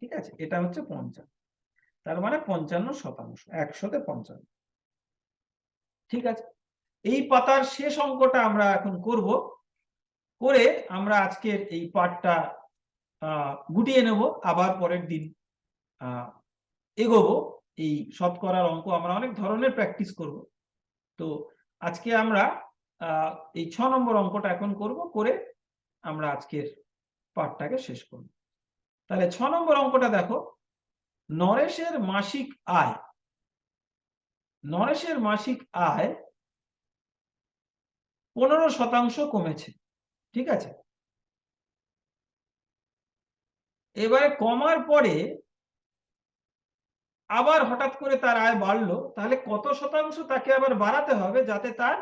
A: ঠিক আছে, এটা হচ্ছে 55, তার মানে 55%, 100-তে 55। ঠিক আছে, এই পাতার শেষ অঙ্কটা আমরা এখন করব, করে আমরা আজকের এই পাঠটা গুটিয়ে নেব, আবার পরের দিন এগোবো। এই শতকরার অঙ্ক আমরা অনেক ধরনের প্র্যাকটিস করব। তো আজকে আমরা এই 6 নম্বর অঙ্কটা এখন করব, করে আমরা আজকের পাঠটাকে শেষ করব। তাহলে 6 নম্বর অঙ্কটা দেখো, নরেশের মাসিক আয়, নরেশের মাসিক আয় 15% কমেছে, ঠিক আছে। এবারে কমার পরে আবার হঠাৎ করে তার আয় বাড়লো, তাহলে কত শতাংশ তাকে আবার বাড়াতে হবে যাতে তার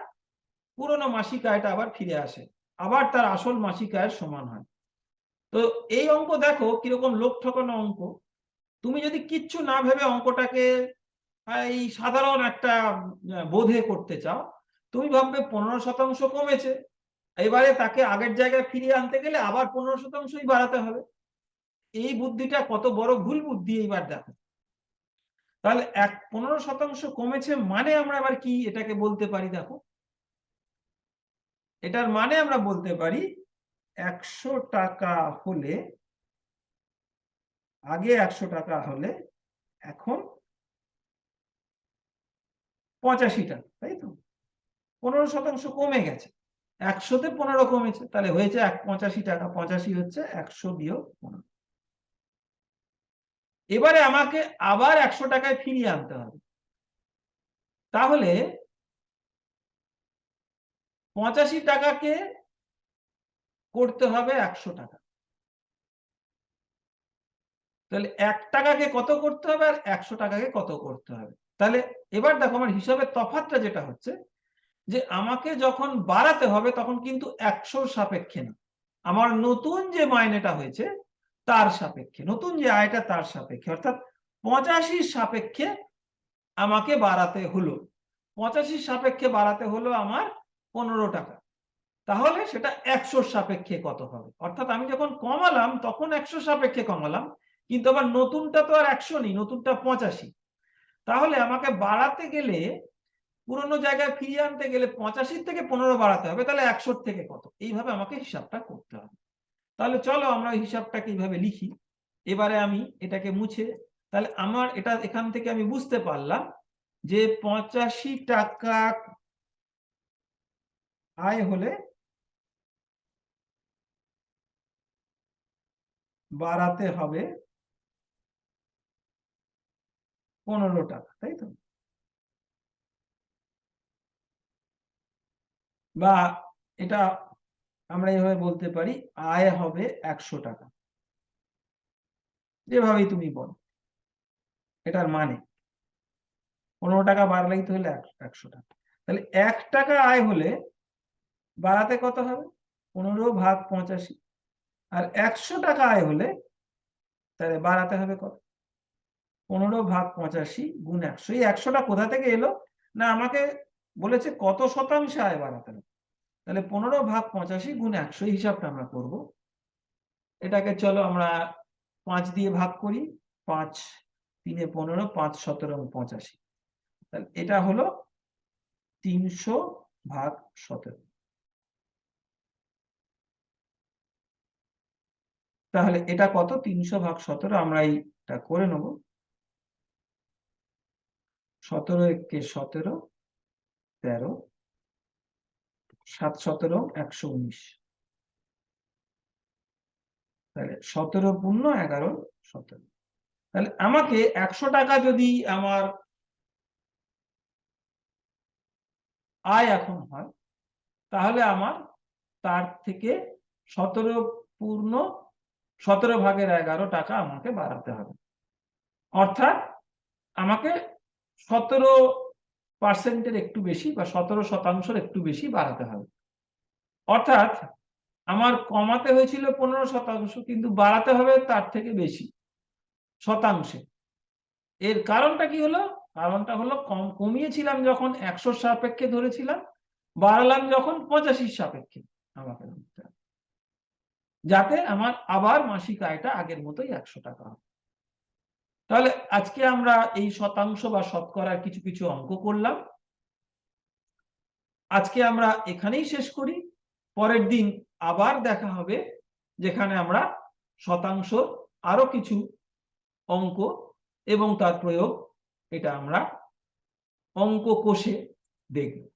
A: পুরনো মাসিক আয়টা আবার ফিরে আসে, আবার তার আসল মাসিক আয়ের সমান হয়। তো এই অঙ্ক দেখো কিরকম লোক ঠকানো অঙ্ক। তুমি যদি কিচ্ছু না ভেবে অঙ্কটাকে এই সাধারণ একটা বোধে করতে চাও, তুমি ভাববে 15% কমেছে, এবারে তাকে আগের জায়গায় ফিরিয়ে আনতে গেলে আবার 15%ই বাড়াতে হবে। এই বুদ্ধিটা কত বড় ভুল বুদ্ধি, এইবার দেখো। তাহলে 15% কমেছে মানে আমরা আবার কি এটাকে বলতে পারি, দেখো এটার মানে আমরা বলতে পারি 100 টাকা হলে, আগে 100 টাকা হলে এখন 85 টাকা, তাই তো। 15% কমে গেছে, 100-তে 15 কমেছে, তাহলে হয়েছে 85 টাকা। 85 হচ্ছে 100 বিয়োগ 15। এবারে আমাকে আবার 100 টাকায় ফিরিয়ে আনতে হবে, তাহলে 85 টাকাকে করতে হবে 100 টাকা, তাহলে 1 টাকাকে কত করতে হবে আর 100 টাকাকে কত করতে হবে। তাহলে এবার দেখো আমার হিসাবের তফাৎটা যেটা হচ্ছে, যে আমাকে যখন বাড়াতে হবে তখন কিন্তু 100 সাপেক্ষে না, আমার নতুন যে মাইনেটা হয়েছে তার সাপেক্ষে, নতুন যে আয়টা তার সাপেক্ষে, অর্থাৎ 85 সাপেক্ষে আমাকে বাড়াতে হলো। 85 সাপেক্ষে বাড়াতে হলো আমার 15 টাকা, তাহলে সেটা 100 সাপেক্ষে কত হবে। অর্থাৎ আমি যখন কমালাম তখন 100 সাপেক্ষে কমালাম, কিন্তু আবার নতুনটা তো আর 100 নেই, নতুনটা 85। তাহলে আমাকে বাড়াতে গেলে, পুরোনো জায়গায় ফিরিয়ে আনতে গেলে 85 থেকে 15 বাড়াতে হবে, তাহলে 100 থেকে কত, এইভাবে আমাকে হিসাবটা করতে হবে। তাহলে চলো আমরা হিসাবটাকে এইভাবে লিখি। এবারে আমি এটাকে মুছে, তাহলে আমার এটা এখান থেকে আমি বুঝতে পারলাম যে 85 টাকা আয় হলে বাড়াতে হবে 15 টাকা, তাই তো। বা এটা আমরা এইভাবে বলতে পারি, আয় হবে 100 টাকা, যেভাবেই তুমি বলো। এটার মানে 15 টাকা বাড়লেই তো হলে 100 টাকা। তাহলে 1 টাকা আয় হলে বাড়াতে কত হবে, 15 ভাগ 85। আর 100 টাকা আয় হলে তাহলে বাড়াতে হবে কত, 15 ভাগ 85 গুণ 100। এই 100টা কোথা থেকে এলো, না আমাকে বলেছে কত শতাংশে আয় বাড়াতে হবে, তাহলে 15 ভাগ 85 গুণ 100, এই হিসাবটা আমরা করব। এটাকে চলো আমরা 5 দিয়ে ভাগ করি, 5 3 15, 5 17 এবং 85। তাহলে এটা হলো 300 ভাগ 17। তাহলে এটা কত, 300 ভাগ 17, আমরা এইটা করে নেব। 17 একে 17, 13, 7 17 119। তাহলে 17 পূর্ণ 11 17। তাহলে আমাকে 100 টাকা যদি আমার আয় এখন হয়, তাহলে আমার তার থেকে 17 পূর্ণ 17 ভাগের 11 টাকা আমাকে বাড়াতে হবে। অর্থাৎ আমাকে 17% একটু বেশি বা 17% একটু বেশি বাড়াতে হবে। অর্থাৎ আমার কমাতে হয়েছিল 15%, কিন্তু বাড়াতে হবে তার থেকে বেশি শতাংশে। এর কারণটা কি হলো, কারণটা হলো কমিয়েছিলাম যখন 100 সাপেক্ষে ধরেছিলাম, বাড়ালাম যখন 85 সাপেক্ষে আমাকে ধরতে হবে, যাতে আমার আবার মাসিক আয়টা আগের মতোই 100 টাকা হয়। তাহলে আজকে আমরা এই শতাংশ বা শতকরার কিছু কিছু অঙ্ক করলাম। আজকে আমরা এখানেই শেষ করি। পরের দিন আবার দেখা হবে, যেখানে আমরা শতাংশ আরো কিছু অঙ্ক এবং তার প্রয়োগ এটা আমরা অঙ্ক কোষে দেখব।